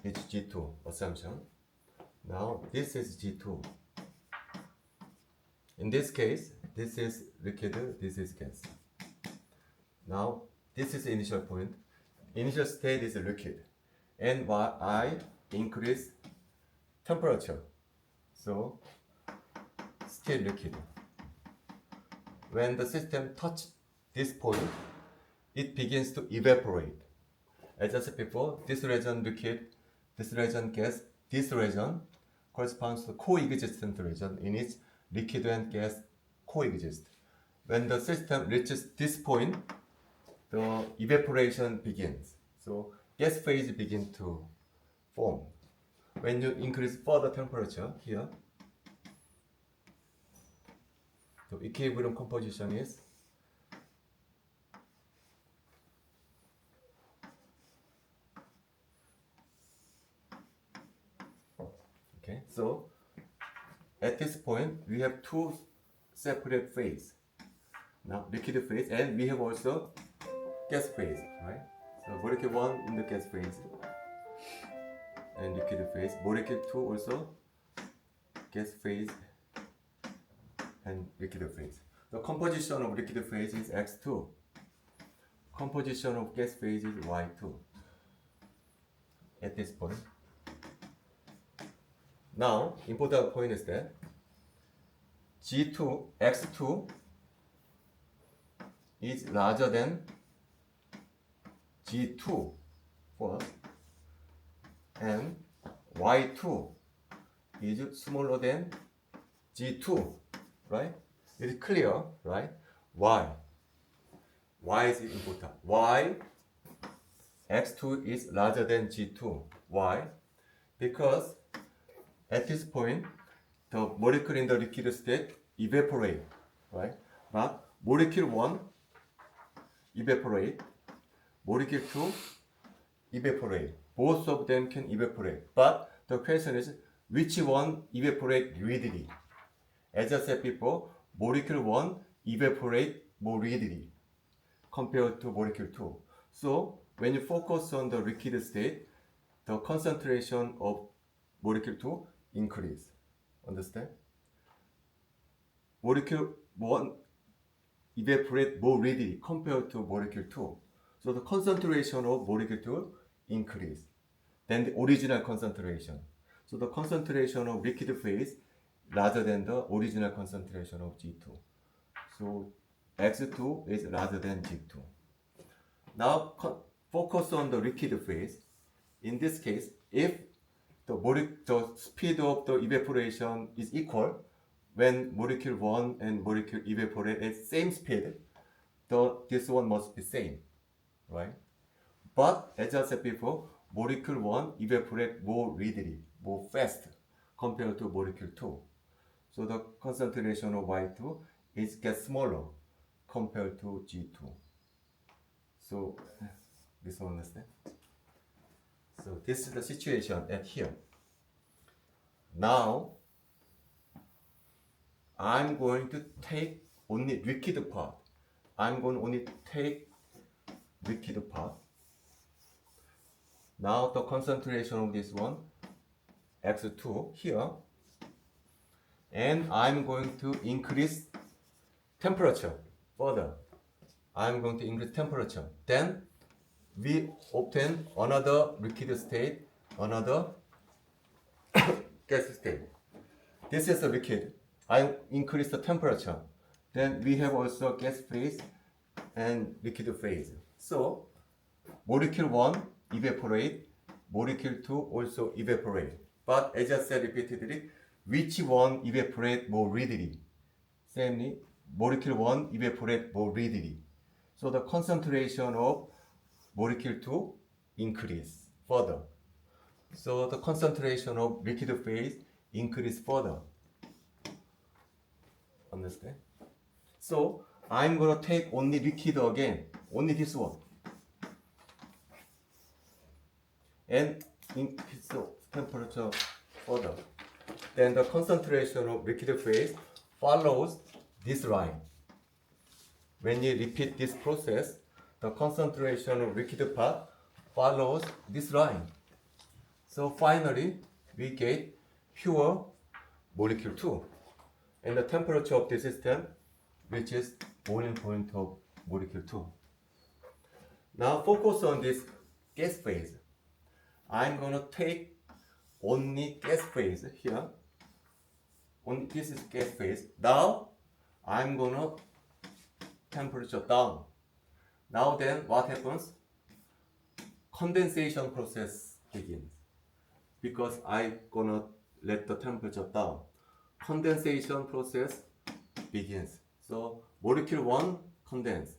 S1: is G2 assumption. Now this is G2. In this case, this is liquid, this is gas. Now, this is the initial point. Initial state is liquid. And while I increase temperature, so still liquid. When the system touches this point, it begins to evaporate. As I said before, this region liquid, this region gas, this region corresponds to coexistent region in which liquid and gas coexist. When the system reaches this point, the evaporation begins. So gas phase begins to form. When you increase further temperature here, the equilibrium composition is okay. So at this point, we have two separate phases. Now, liquid phase, and we have also gas phase, right? So, molecule 1 in the gas phase, and liquid phase. Molecule 2 also gas phase and liquid phase. The composition of liquid phase is X2. Composition of gas phase is Y2. At this point. Now, important point is that G2, X2 is larger than G2 first, and Y2 is smaller than G2, right? It's clear, right? Why? Why is it important? Why X2 is larger than G2? Why? Because at this point, the molecule in the liquid state evaporate, right? But molecule 1 evaporate, molecule 2 evaporate. Both of them can evaporate. But the question is, which one evaporate readily? As I said before, molecule 1 evaporate more readily compared to molecule 2. So when you focus on the liquid state, the concentration of molecule 2 increase. Understand? Molecule 1 evaporate more readily compared to molecule 2. So the concentration of molecule 2 increase than the original concentration. So the concentration of liquid phase larger than the original concentration of G2. So X2 is larger than G2. Now focus on the liquid phase. In this case, if the speed of the evaporation is equal, when molecule 1 and molecule evaporate at same speed, this one must be same, right? But as I said before, molecule 1 evaporate more readily, more fast compared to molecule 2. So the concentration of Y2 is gets smaller compared to G2. So this one understand? So this is the situation at here. Now I'm going to take only liquid part. I'm going to only take liquid part. Now the concentration of this one, X2 here, and I'm going to increase temperature further. I'm going to increase temperature. Then we obtain another liquid state, another gas state. This is a liquid. I increase the temperature. Then we have also gas phase and liquid phase. So molecule 1 evaporate, molecule 2 also evaporate. But as I said repeatedly, which one evaporate more readily? Same, molecule 1 evaporate more readily. So the concentration of molecule 2 increase further. So the concentration of liquid phase increase further. Understand? So I'm gonna take only liquid again, only this one, and increase the temperature further. Then the concentration of liquid phase follows this line. When you repeat this process, the concentration of liquid part follows this line. So finally, we get pure molecule 2. And the temperature of the system reaches boiling point of molecule 2. Now focus on this gas phase. I'm going to take only gas phase here. Only this is gas phase. Now I'm going to temperature down. Now then what happens? Condensation process begins. Because I'm going to let the temperature down. Condensation process begins. So molecule 1 condense.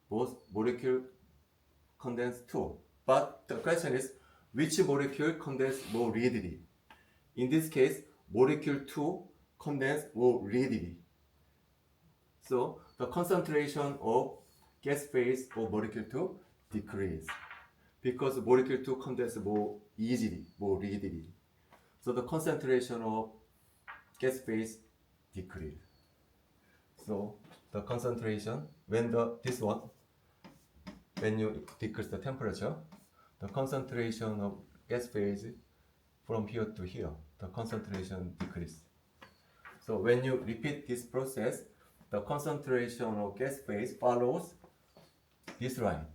S1: Both molecule condense too. But the question is, which molecule condense more readily? In this case, molecule 2 condense more readily. So the concentration of gas phase of molecule 2 decrease. Because molecule 2 condense more easily, more readily. So the concentration of gas phase decrease. So the concentration, when you decrease the temperature, the concentration of gas phase from here to here, the concentration decrease. So when you repeat this process, the concentration of gas phase follows this line.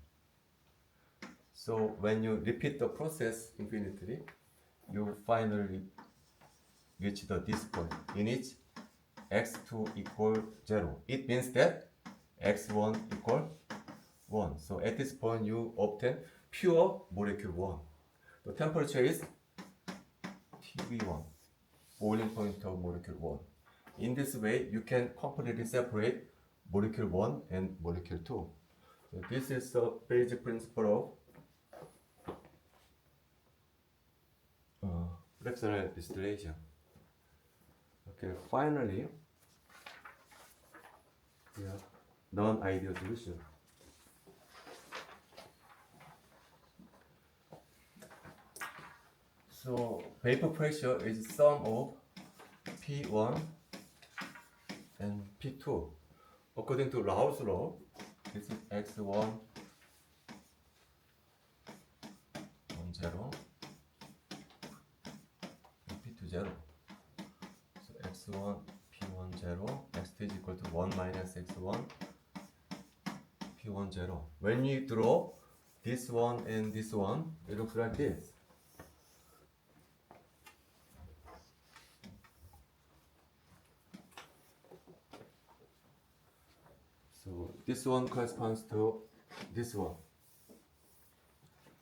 S1: So when you repeat the process infinitely, you finally reach this point in which x2 equal 0. It means that x1 equal 1. So at this point you obtain pure molecule 1. The temperature is TB1, boiling point of molecule 1. In this way you can completely separate molecule 1 and molecule 2. So this is the basic principle of fractional distillation. Okay, finally, we have non-ideal solution. So vapor pressure is sum of P1 and P2. According to Raoult's law, this is X1 0 and P2 0. So X1 P1 0, X2 is equal to 1 minus X1 P1 0. When you draw this one and this one, it looks like this. So this one corresponds to this one.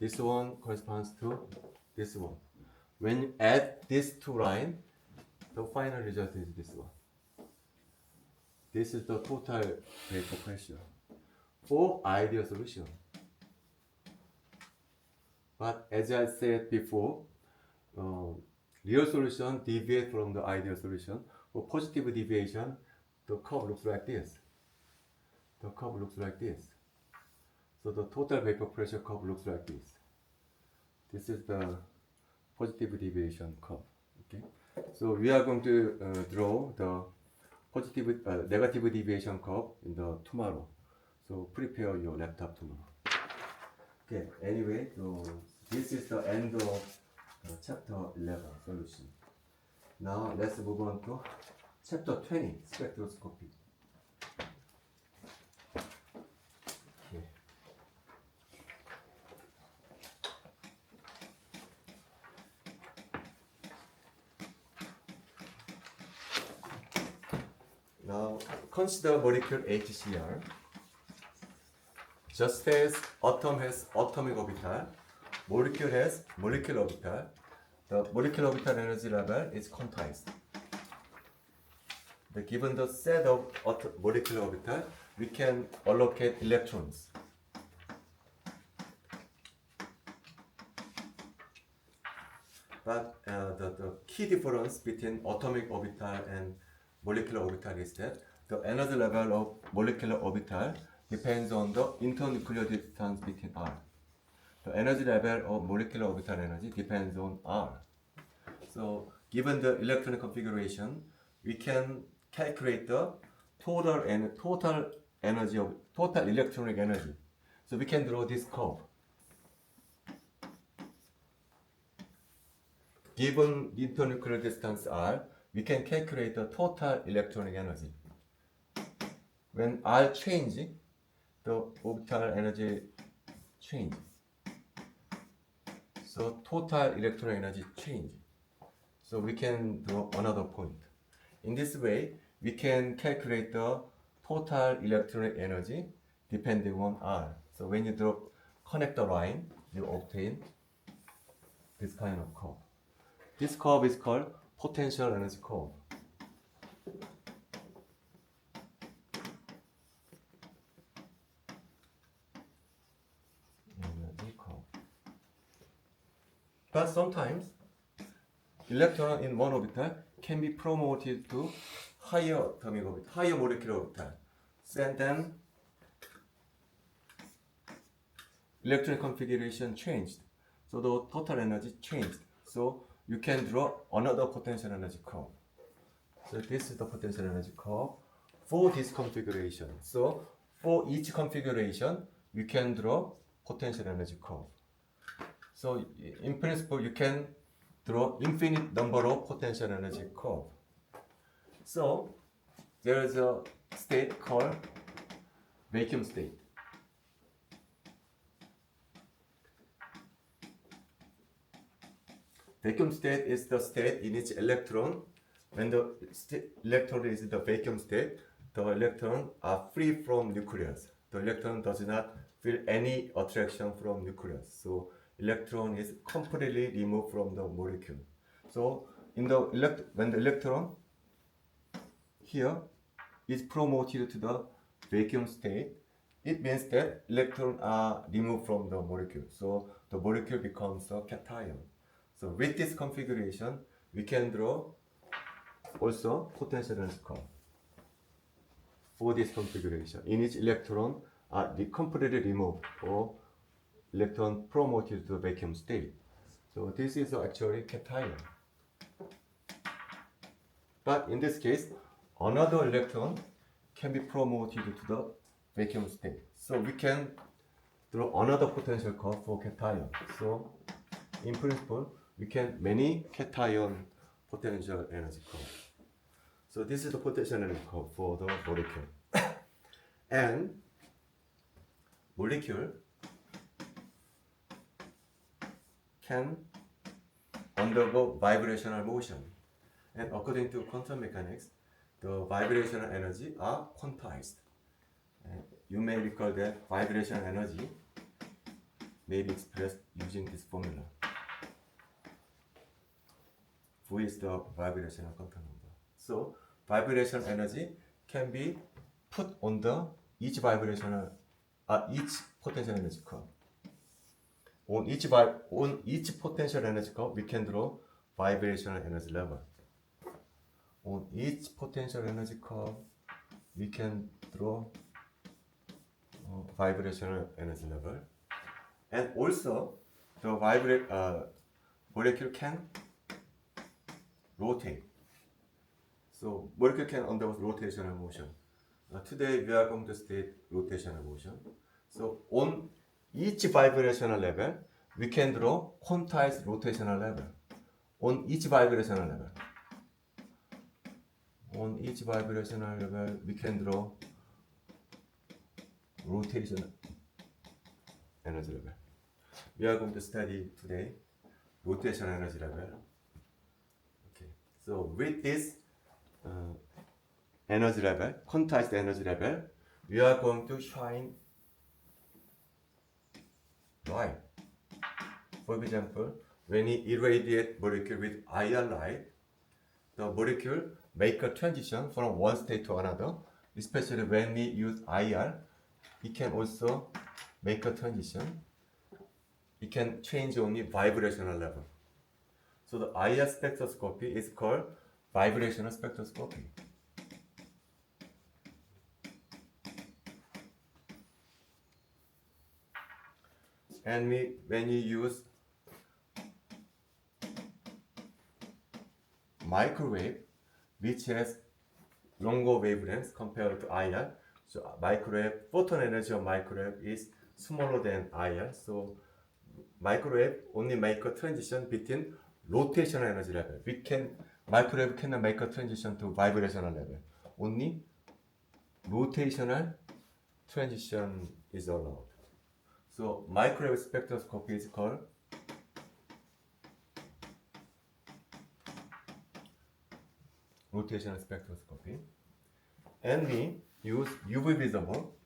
S1: This one corresponds to this one. When you add these two lines, the final result is this one. This is the total vapor pressure for ideal solution. But as I said before, real solution deviate from the ideal solution. For positive deviation, the curve looks like this. The curve looks like this. So the total vapor pressure curve looks like this. This is the positive deviation curve. Okay. So we are going to draw the negative deviation curve in the tomorrow. So prepare your laptop tomorrow. Okay. Anyway, so this is the end of chapter 11 solution. Now let's move on to chapter 20 spectroscopy. Okay. Now consider molecule HCl. Just as atom has atomic orbital, molecule has molecular orbital. The molecular orbital energy level is quantized. Given the set of molecular orbital, we can allocate electrons. But the key difference between atomic orbital and molecular orbital is that the energy level of molecular orbital depends on the internuclear distance between R. The energy level of molecular orbital energy depends on R. So, given the electronic configuration, we can calculate the total electronic energy. So we can draw this curve. Given internuclear distance R, we can calculate the total electronic energy. When R changes, the orbital energy changes. So total electronic energy changes. So we can draw another point. In this way, we can calculate the total electronic energy depending on R. So when you connect the line, you obtain this kind of curve. This curve is called potential energy curve. But sometimes electron in one orbital can be promoted to higher atomic orbital, higher molecular orbital. And then electron configuration changed. So the total energy changed. So you can draw another potential energy curve. So this is the potential energy curve for this configuration. So for each configuration, you can draw potential energy curve. So in principle, you can draw infinite number of potential energy curve. So there is a state called vacuum state. Vacuum state is the state in which electron, when the electron is in the vacuum state, the electrons are free from nucleus. The electron does not feel any attraction from nucleus. So electron is completely removed from the molecule. So when the electron here is promoted to the vacuum state, it means that electrons are removed from the molecule. So the molecule becomes a cation. So with this configuration, we can draw also potential energy curve for this configuration in which electron are completely removed or electron promoted to the vacuum state. So this is actually cation. But in this case, another electron can be promoted to the vacuum state. So we can draw another potential curve for cation. So in principle, we can many cation potential energy curve. So this is the potential energy curve for the molecule. And molecule can undergo vibrational motion. And according to quantum mechanics, the vibrational energy are quantized. And you may recall that vibrational energy may be expressed using this formula. V is the vibrational quantum number. So vibrational energy can be put on the each potential energy curve. on each potential energy curve, we can draw vibrational energy level. On each potential energy curve, we can draw vibrational energy level, and also the molecule can rotate. So molecule can undergo rotational motion. Today we are going to study rotational motion. So on each vibrational level, we can draw quantized rotational level. On each vibrational level. On each vibrational level, we can draw rotational energy level. We are going to study today rotational energy level. Okay. So with this energy level, quantized energy level, we are going to shine light. For example, when we irradiate molecule with IR light, the molecule make a transition from one state to another. Especially when we use IR, it can also make a transition. It can change only vibrational level. So the IR spectroscopy is called vibrational spectroscopy. And when you use microwave, which has longer wavelengths compared to IR, so microwave photon energy of microwave is smaller than IR. So microwave only make a transition between rotational energy level. Microwave cannot make a transition to vibrational level. Only rotational transition is allowed. So microwave spectroscopy is called rotational spectroscopy. And we use UV visible.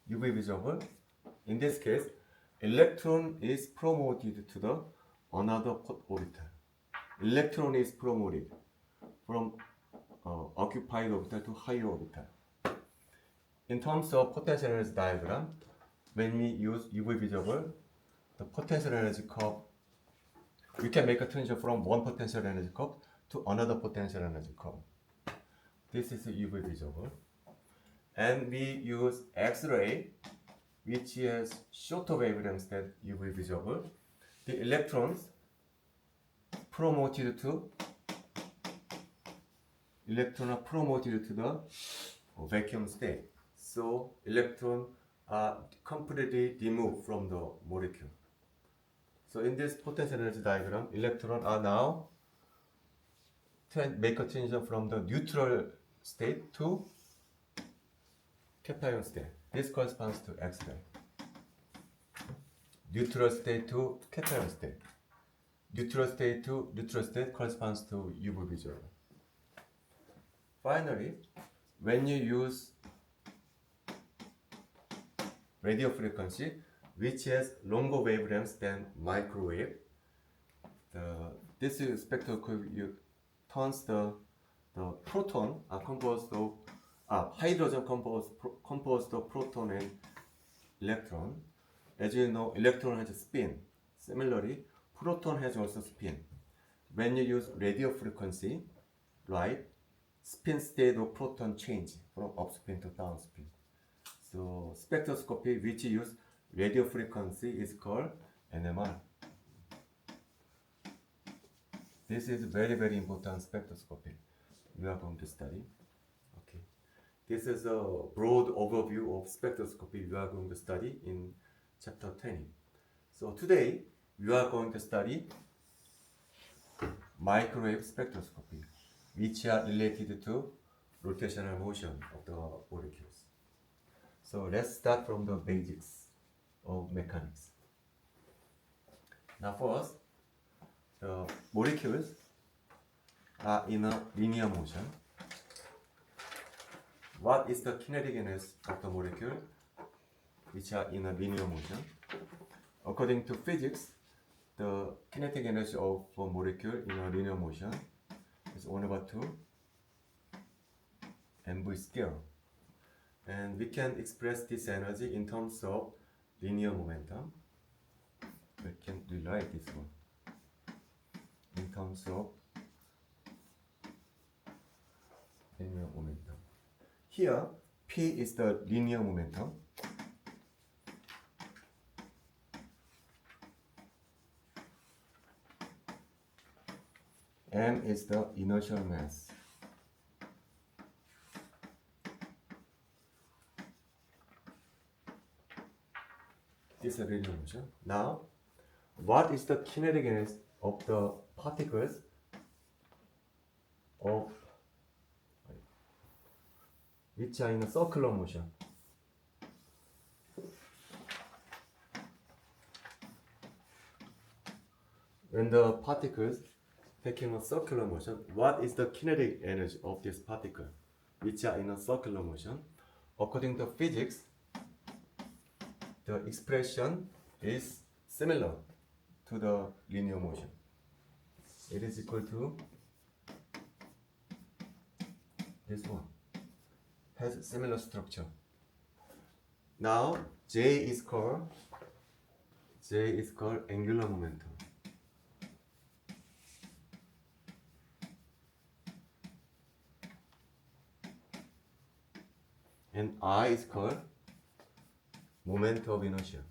S1: UV visible. In this case, electron is promoted to the another orbital. Electron is promoted from occupied orbital to higher orbital. In terms of potential energy diagram, when we use UV visible, the potential energy curve, we can make a transition from one potential energy curve to another potential energy curve. This is UV visible. And we use X-ray, which has shorter wavelengths than UV visible. The electrons promoted to the vacuum state. So electrons are completely removed from the molecule. So in this potential energy diagram, electrons are now make a transition from the neutral state to cation state. This corresponds to X-ray. Neutral state to cation state. Neutral state to neutral state corresponds to UV visible. Finally, when you use radio frequency, which has longer wavelengths than microwave, this spectroscopy turns the proton are composed of hydrogen composed of proton and electron. As you know, electron has a spin. Similarly, proton has also spin. When you use radio frequency, light, spin state of proton change from upspin to downspin. So spectroscopy which use radio frequency is called NMR. This is very, very important spectroscopy we are going to study. Okay. This is a broad overview of spectroscopy we are going to study in chapter 20. So today we are going to study microwave spectroscopy, which are related to rotational motion of the molecules. So let's start from the basics of mechanics. Now first, the molecules are in a linear motion. What is the kinetic energy of the molecule which are in a linear motion? According to physics, the kinetic energy of a molecule in a linear motion is 1/2 mv square. And we can express this energy in terms of linear momentum. We can rewrite this one in terms of linear momentum. Here, P is the linear momentum. M is the inertial mass. This is a linear motion. Now, what is the kinetic energy of the particles of which are in a circular motion? When the particles taking a circular motion, what is the kinetic energy of this particle which are in a circular motion? According to physics, the expression is similar to the linear motion. It is equal to this one. Has similar structure. Now J is called angular momentum. And I is called moment of inertia.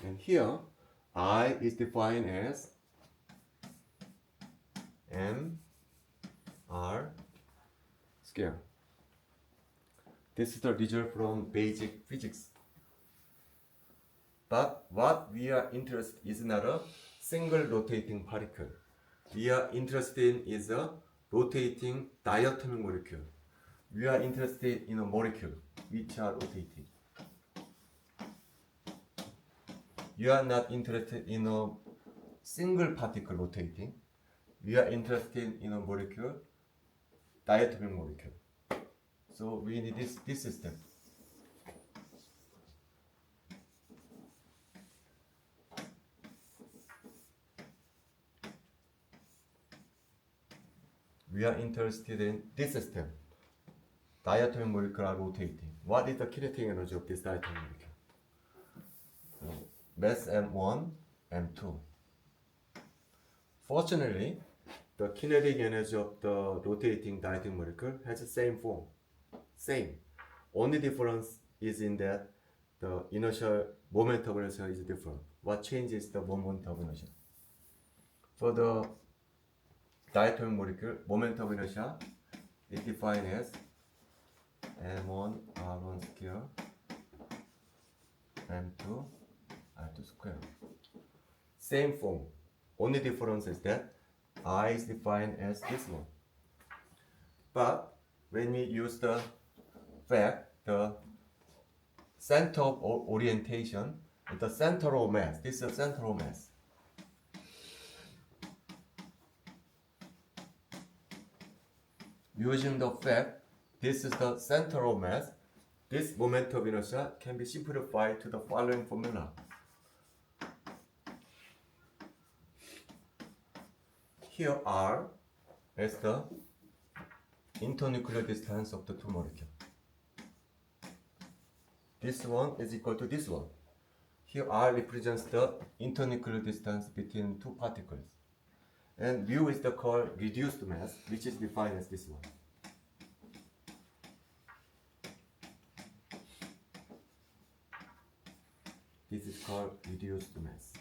S1: And here, I is defined as mr square. This is the result from basic physics. But what we are interested in is not a single rotating particle. We are interested in is a rotating diatomic molecule. We are interested in a molecule which are rotating. You are not interested in a single particle rotating. We are interested in a molecule, diatomic molecule. So we need this system. We are interested in this system. Diatomic molecule are rotating. What is the kinetic energy of this diatomic molecule? Mass M1, M2. Fortunately, the kinetic energy of the rotating diatomic molecule has the same form. Same. Only difference is in that the inertial moment of inertia is different. What changes the moment of inertia? For the diatomic molecule, moment of inertia is defined as M1 R1 square M2 R2 square. Same form. Only difference is that I is defined as this one. But when we use the fact, the center of orientation, the central mass, this is a central mass. Using the fact, this is the central mass, this moment of inertia can be simplified to the following formula. Here R is the internuclear distance of the two molecules. This one is equal to this one. Here R represents the internuclear distance between two particles. And mu is the called reduced mass, which is defined as this one. This is called reduced mass.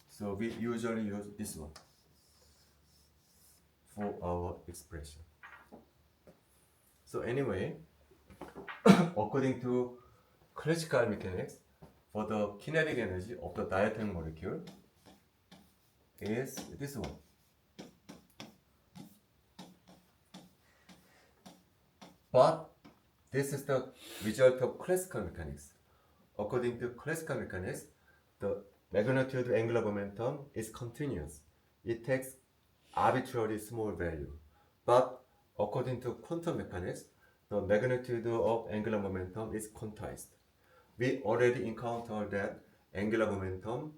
S1: So we usually use this one for our expression. So anyway, according to classical mechanics, for the kinetic energy of the diatomic molecule is this one. But this is the result of classical mechanics. According to classical mechanics, the magnitude angular momentum is continuous. It takes arbitrarily small value. But according to quantum mechanics, the magnitude of angular momentum is quantized. We already encountered that angular momentum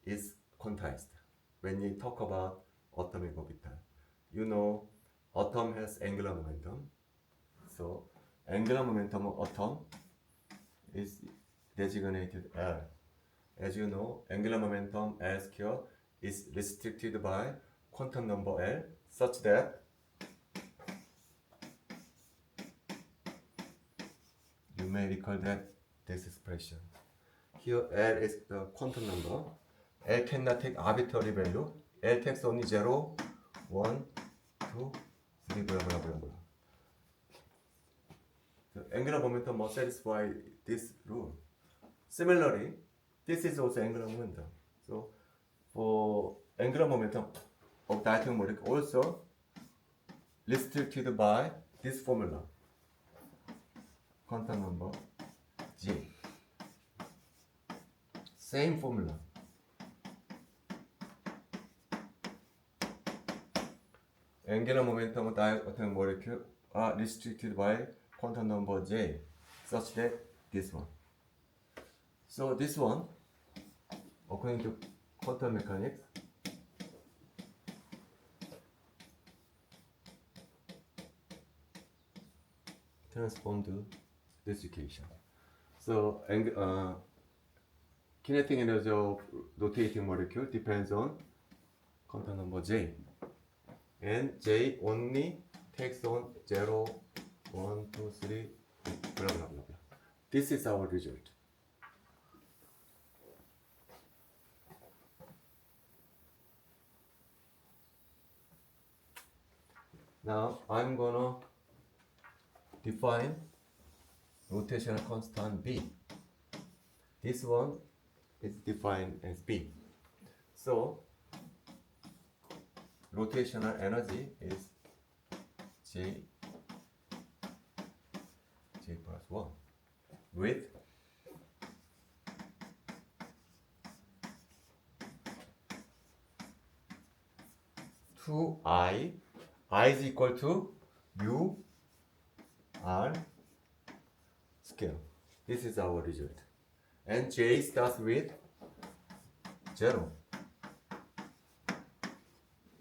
S1: is quantized when you talk about atomic orbital. You know, atom has angular momentum. So angular momentum of atom is designated L. As you know, angular momentum L square is restricted by quantum number L such that you may recall that this expression. Here L is the quantum number. L cannot take arbitrary value. L takes only 0, 1, 2, 3, blah blah blah blah. The angular momentum must satisfy this rule. Similarly, this is also angular momentum. So for angular momentum of diatomic molecule also restricted by this formula. Quantum number G. Same formula. Angular momentum of diatomic molecule are restricted by quantum number J, such that this one. So this one, according to quantum mechanics, transformed to this equation. So kinetic energy of rotating molecule depends on quantum number J, and J only takes on 0, 1, 2, 3, blah blah blah blah. This is our result. Now I'm gonna define rotational constant B. This one is defined as B. So rotational energy is J plus 1 with I is equal to mu r scale. This is our result. And J starts with 0.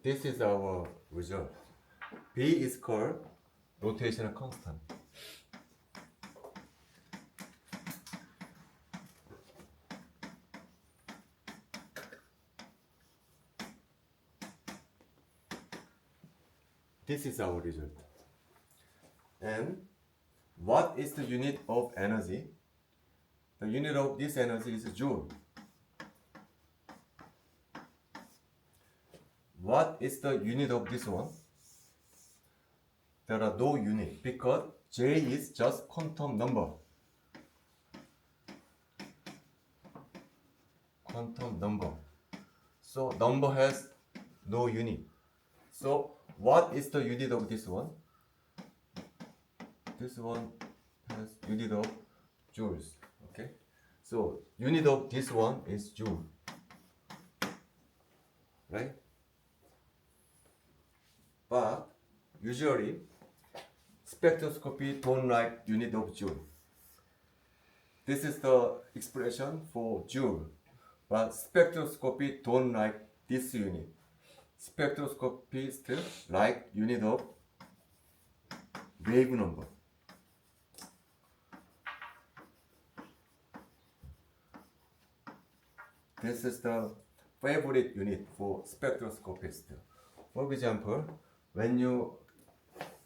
S1: This is our result. B is called rotational constant. This is our result. And what is the unit of energy? The unit of this energy is joule. What is the unit of this one? There are no units because J is just quantum number. Quantum number. So number has no unit. So what is the unit of this one? This one has unit of joules. Okay. So unit of this one is joule. Right? But usually spectroscopy don't like unit of joule. This is the expression for joule. But spectroscopy don't like this unit. Spectroscopists like unit of wave number. This is the favorite unit for spectroscopists. For example, when you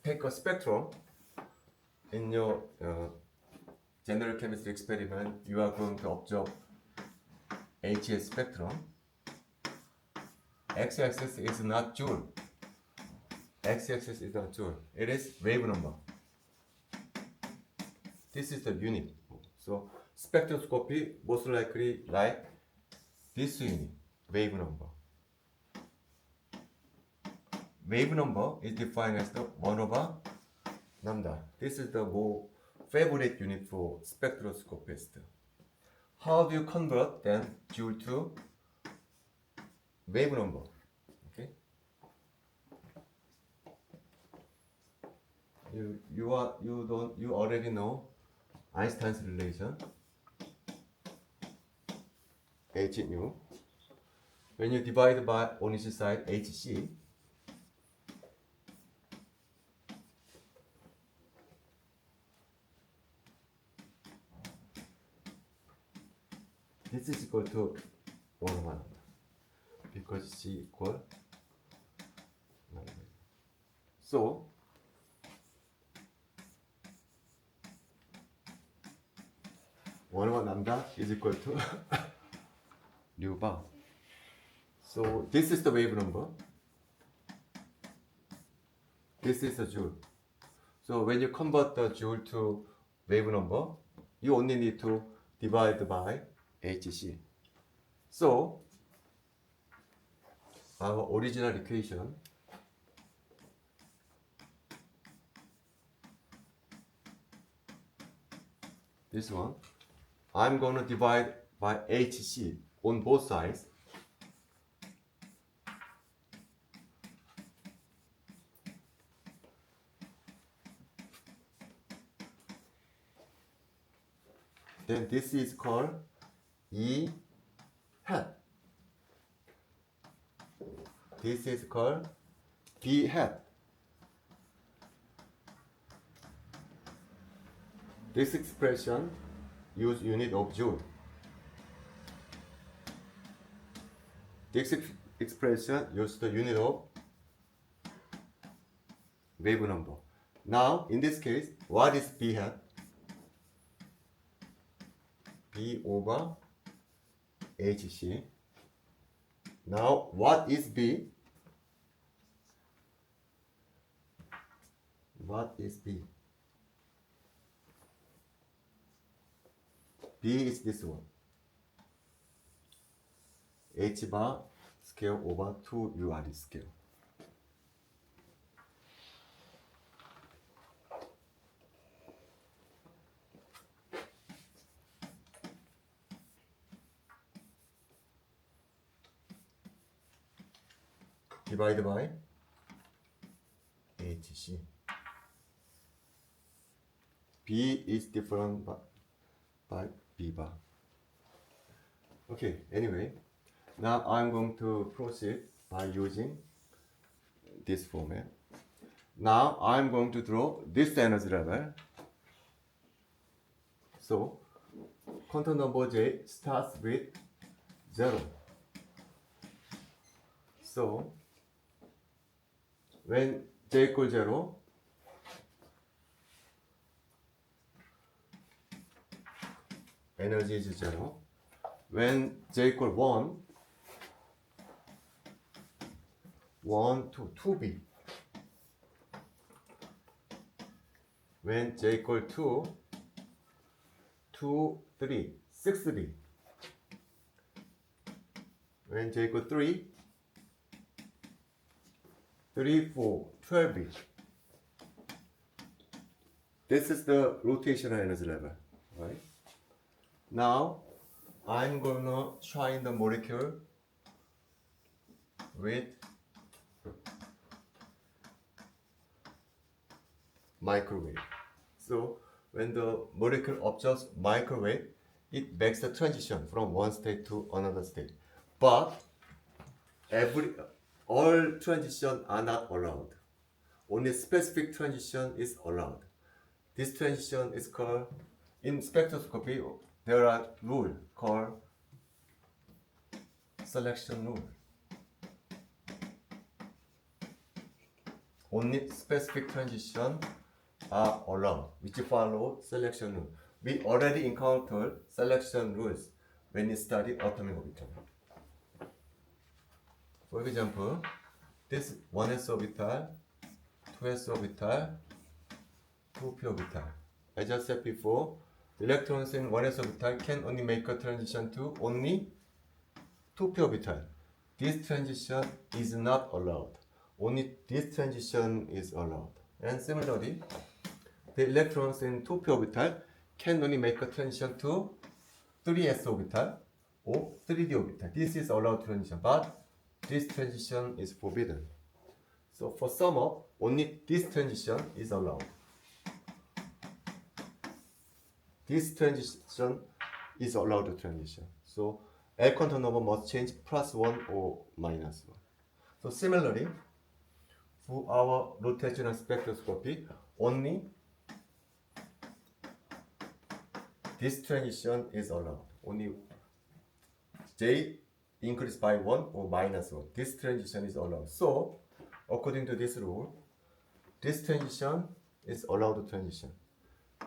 S1: take a spectrum in your general chemistry experiment, you are going to observe HS spectrum. X-axis is not joule. X-axis is not joule. It is wave number. This is the unit. So spectroscopy most likely like this unit, wave number. Wave number is defined as the 1 over lambda. This is the more favorite unit for spectroscopists. How do you convert then joule to wave number? Okay. You already know Einstein's relation. H nu. When you divide by on each side HC, this is equal to 1 because C equal 9. So one lambda is equal to nu bar. So this is the wave number. This is a joule. So when you convert the joule to wave number, you only need to divide by hc. So our original equation this one, I'm going to divide by hc on both sides. Then this is called E hat. This is called B hat. This expression use unit of joule. This expression use the unit of wave number. Now in this case, what is B hat? B over HC. Now what is B? What is B? B is this one. H bar square over 2 UR square. Divided by HC. B is different by B bar. Okay, anyway, now I'm going to proceed by using this format. Now I'm going to draw this energy level. So, quantum number J starts with 0. So, when J equals 0, energy is 0. When J equals 1 to 2B. When J equals 2, 3, 6B. When J equals 3, 4, 12B. This is the rotational energy level, right? Now, I'm gonna shine the molecule with microwave. So, when the molecule observes microwave, it makes the transition from one state to another state. But all transitions are not allowed. Only specific transition is allowed. This transition is called, in spectroscopy, there are rules called selection rule. Only specific transition are allowed, which follow selection rule. We already encountered selection rules when we studied atomic orbital. For example, this 1s orbital, 2s orbital, 2p orbital. As I said before, electrons in 1s orbital can only make a transition to only 2p orbital. This transition is not allowed. Only this transition is allowed. And similarly, the electrons in 2p orbital can only make a transition to 3s orbital or 3d orbital. This is allowed transition, but this transition is forbidden. So for sum up, only this transition is allowed. This transition is allowed to transition. So L quantum number must change +1 or -1. So similarly, for our rotational spectroscopy, only this transition is allowed. Only J increased by 1 or -1. This transition is allowed. So, according to this rule, this transition is allowed to transition.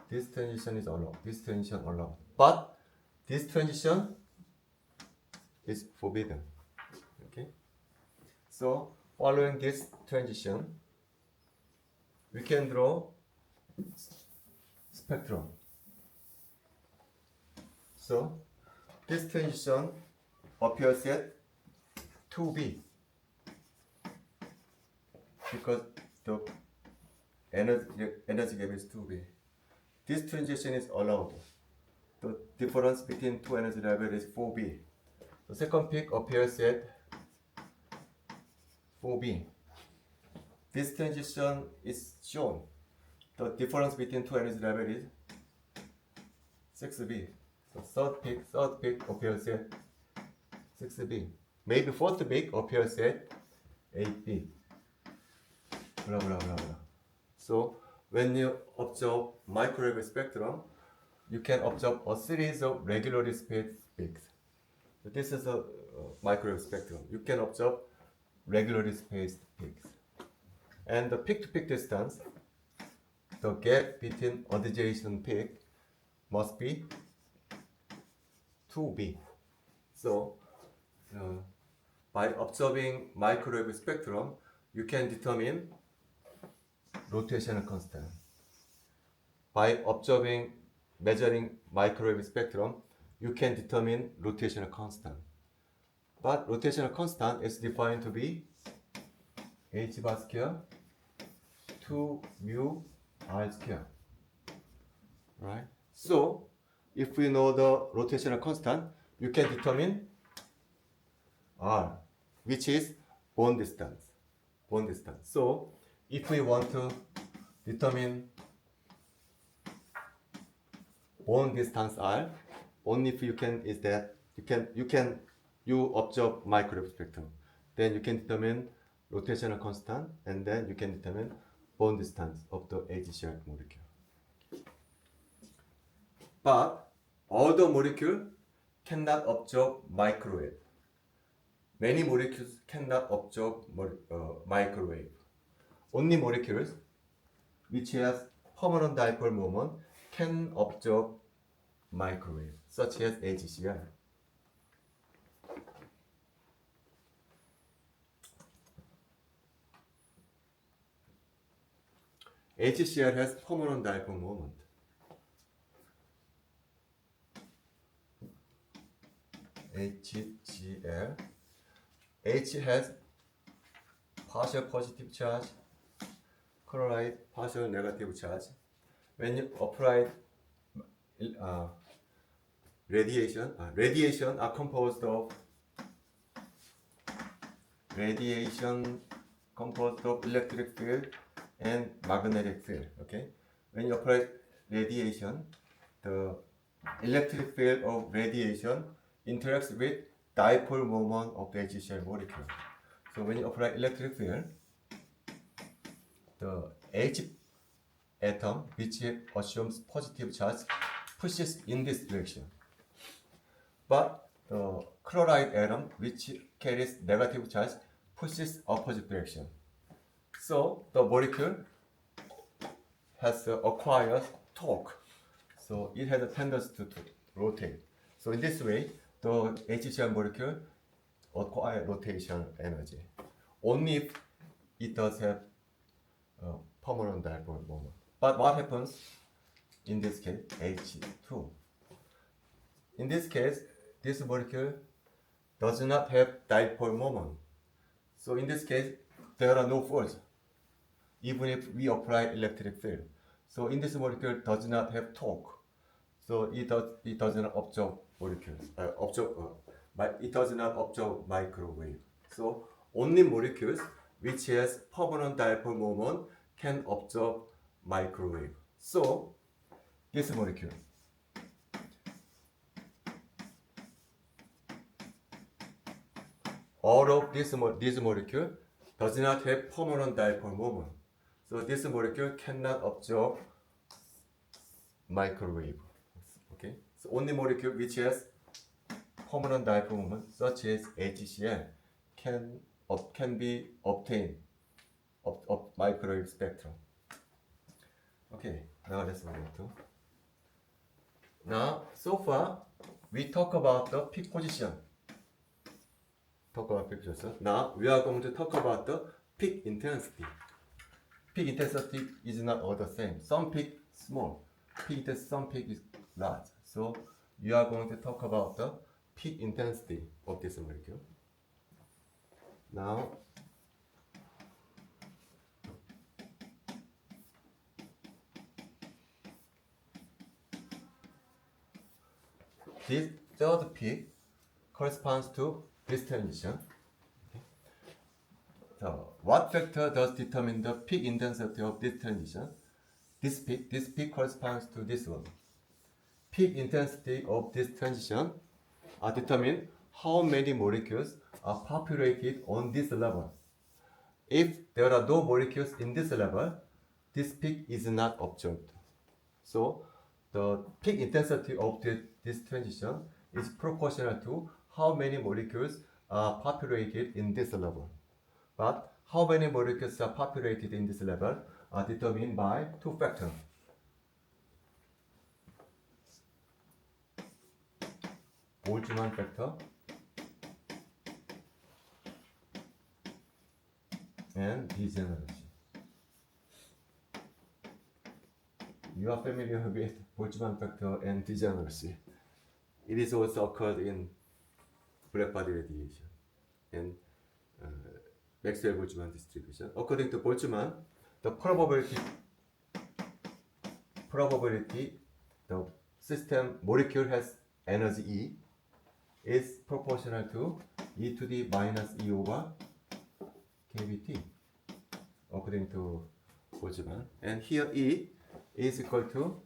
S1: This transition is allowed. This transition allowed. But this transition is forbidden. Okay? So, following this transition, we can draw spectrum. So, this transition appears at 2B because the energy gap is 2B. This transition is allowed. The difference between two energy levels is 4B. The second peak appears at 4B. This transition is shown. The difference between two energy levels is 6B. So third peak appears at 6B. Maybe fourth peak appears at 8B. Blah blah blah blah. So when you observe microwave spectrum, you can observe a series of regularly spaced peaks. So this is a microwave spectrum. You can observe regularly spaced peaks. And the peak-to-peak distance, the gap between adjacent peak must be 2B. So by observing microwave spectrum, you can determine rotational constant. By measuring microwave spectrum, you can determine rotational constant. But rotational constant is defined to be h bar square 2 mu r square. Right? So, if we know the rotational constant, you can determine r, which is bone distance. So, if we want to determine bone distance r, only if you can is that you observe microwave spectrum. Then you can determine rotational constant, and then you can determine bone distance of the HCl molecule. But all the molecules cannot observe microwave. Many molecules cannot observe microwave. Only molecules which has permanent dipole moment can observe microwave, such as HCl. HCl has permanent dipole moment. HCl. H has partial positive charge, chloride partial negative charge. When you apply radiation are composed of electric field and magnetic field. Okay, when you apply radiation, the electric field of radiation interacts with dipole moment of the HCl molecule. So when you apply electric field, the H atom, which assumes positive charge, pushes in this direction. But the chloride atom, which carries negative charge, pushes opposite direction. So the molecule has acquired torque. So it has a tendency to rotate. So in this way, the HCl molecule acquires rotation energy. Only if it does have permanent dipole moment. But what happens in this case? H2. In this case, this molecule does not have dipole moment. So in this case, there are no force, even if we apply electric field. So in this molecule does not have torque. So it does not observe molecules. It does not observe microwave. So only molecules which has permanent dipole moment can observe microwave. So this molecule all of this molecule does not have permanent dipole moment. So this molecule cannot absorb microwave. Okay, so only molecule which has permanent dipole moment, such as HCl, can be obtained of microwave spectrum. Okay, now let's move on to. Now, so far we talk about the peak position. Now we are going to talk about the peak intensity. Peak intensity is not all the same. Some peak small, some peak is large. So you are going to talk about the peak intensity of this molecule. Now, this third peak corresponds to this transition. So, what factor does determine the peak intensity of this transition? This peak corresponds to this one. Peak intensity of this transition are determined how many molecules are populated on this level. If there are no molecules in this level, this peak is not observed. So the peak intensity of this transition is proportional to how many molecules are populated in this level. But how many molecules are populated in this level are determined by two factors. Boltzmann factor and degeneracy. You are familiar with Boltzmann factor and degeneracy. It is also occurred in black-body radiation and Maxwell-Boltzmann distribution. According to Boltzmann, the probability the system molecule has energy E is proportional to e to the minus e over kBt, according to Boltzmann. And here E is equal to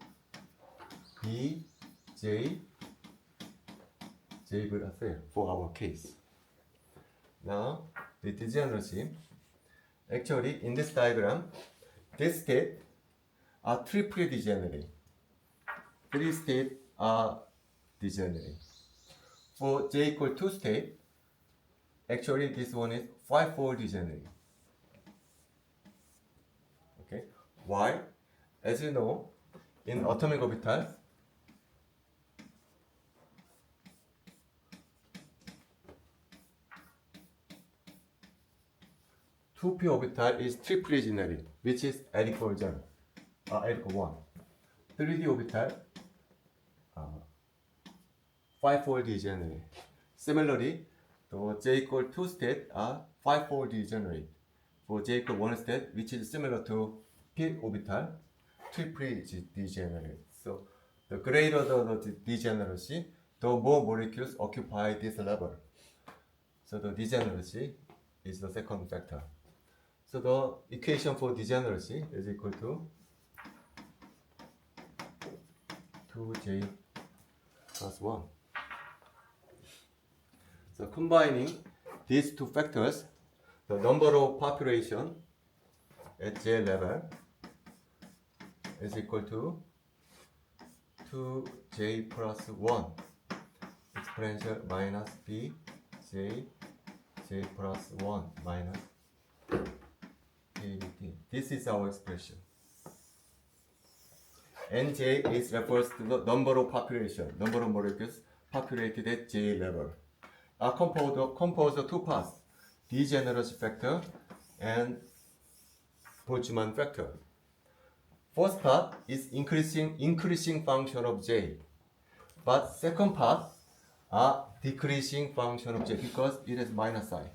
S1: Bj for our case. Now, the degeneracy. Actually, in this diagram, this state are triply degenerate. Three states are degenerate. For j equal 2 state, actually this one is 5-fold degenerate. Okay, why? As you know, in atomic orbital, two p orbital is triply degenerate, which is L equal 1. 3d orbital 5-fold degenerate. Similarly, the j equal 2 state are 5-fold degenerate. For j equal 1 state, which is similar to p orbital, triply degenerate. So the greater the degeneracy, the more molecules occupy this level. So the degeneracy is the second factor. So the equation for degeneracy is equal to 2j plus 1. So combining these two factors, the number of population at J level is equal to 2j plus 1 exponential minus b j plus 1 minus kBt. This is our expression. Nj is refers to the number of molecules populated at J level. Are composed of two parts, degeneracy factor and Boltzmann factor. First part is increasing function of J, but second part are decreasing function of J because it is minus sign.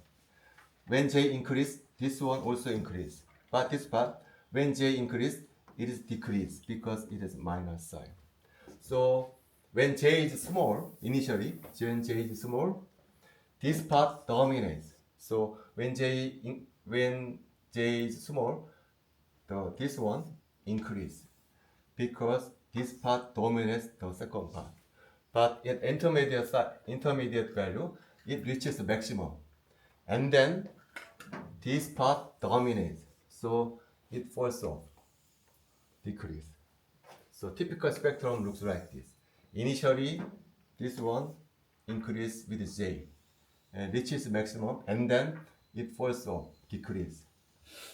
S1: When J increase, this one also increase. But this part, when J increase, it is decreased because it is minus sign. So when J is small, initially, when J is small, this part dominates. So when J is small, this one increase because this part dominates the second part. But at intermediate value, it reaches the maximum. and then this part dominates, so it falls off, decrease. So typical spectrum looks like this. Initially, this one increase with J and reaches maximum, and then it falls off, decrease.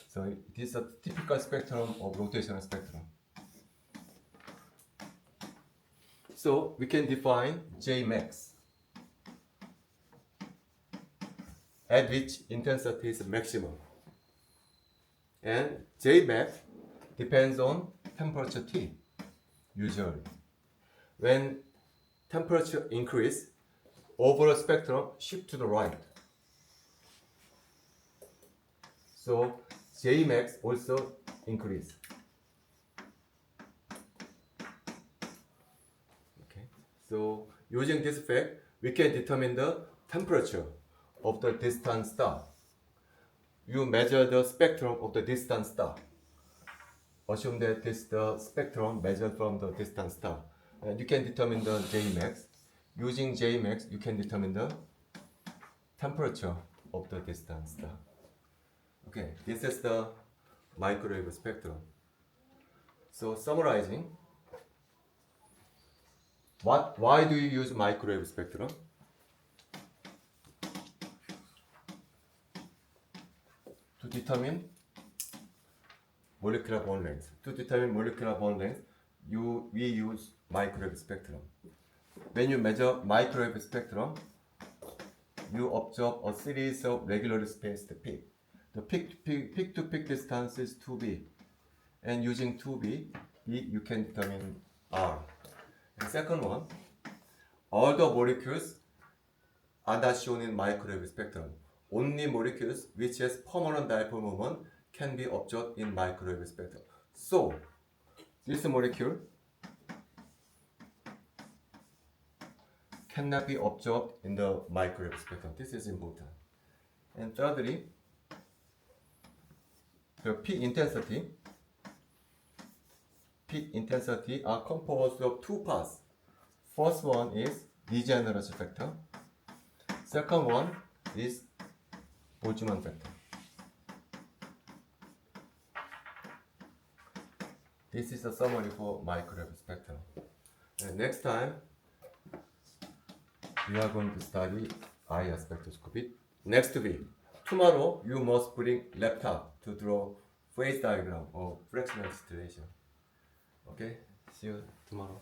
S1: So this is a typical spectrum of rotational spectrum. So we can define J max, at which intensity is maximum. And J max depends on temperature T, usually. When temperature increase, overall spectrum shift to the right. So J max also increase. Okay. So using this fact, we can determine the temperature of the distant star. You measure the spectrum of the distant star. Assume that this is the spectrum measured from the distant star. And you can determine the J max. Using J max, you can determine the temperature of the distant star. Okay, this is the microwave spectrum. So summarizing, why do you use microwave spectrum? To determine molecular bond length. To determine molecular bond length, we use microwave spectrum. When you measure microwave spectrum, you observe a series of regularly spaced peaks. The peak-to-peak distance is 2b, and using 2b, you can determine R. And second one, all the molecules are not shown in microwave spectrum. Only molecules which has permanent dipole moment can be observed in microwave spectrum. So, this molecule cannot be observed in the microwave spectrum. This is important. And thirdly, the peak intensity are composed of two parts. First one is degeneration factor. Second one is Boltzmann factor. This is a summary for microwave spectrum. And next time, we are going to study IR spectroscopy. Next week, tomorrow, you must bring laptop to draw phase diagram or fractional distillation. Okay, see you tomorrow.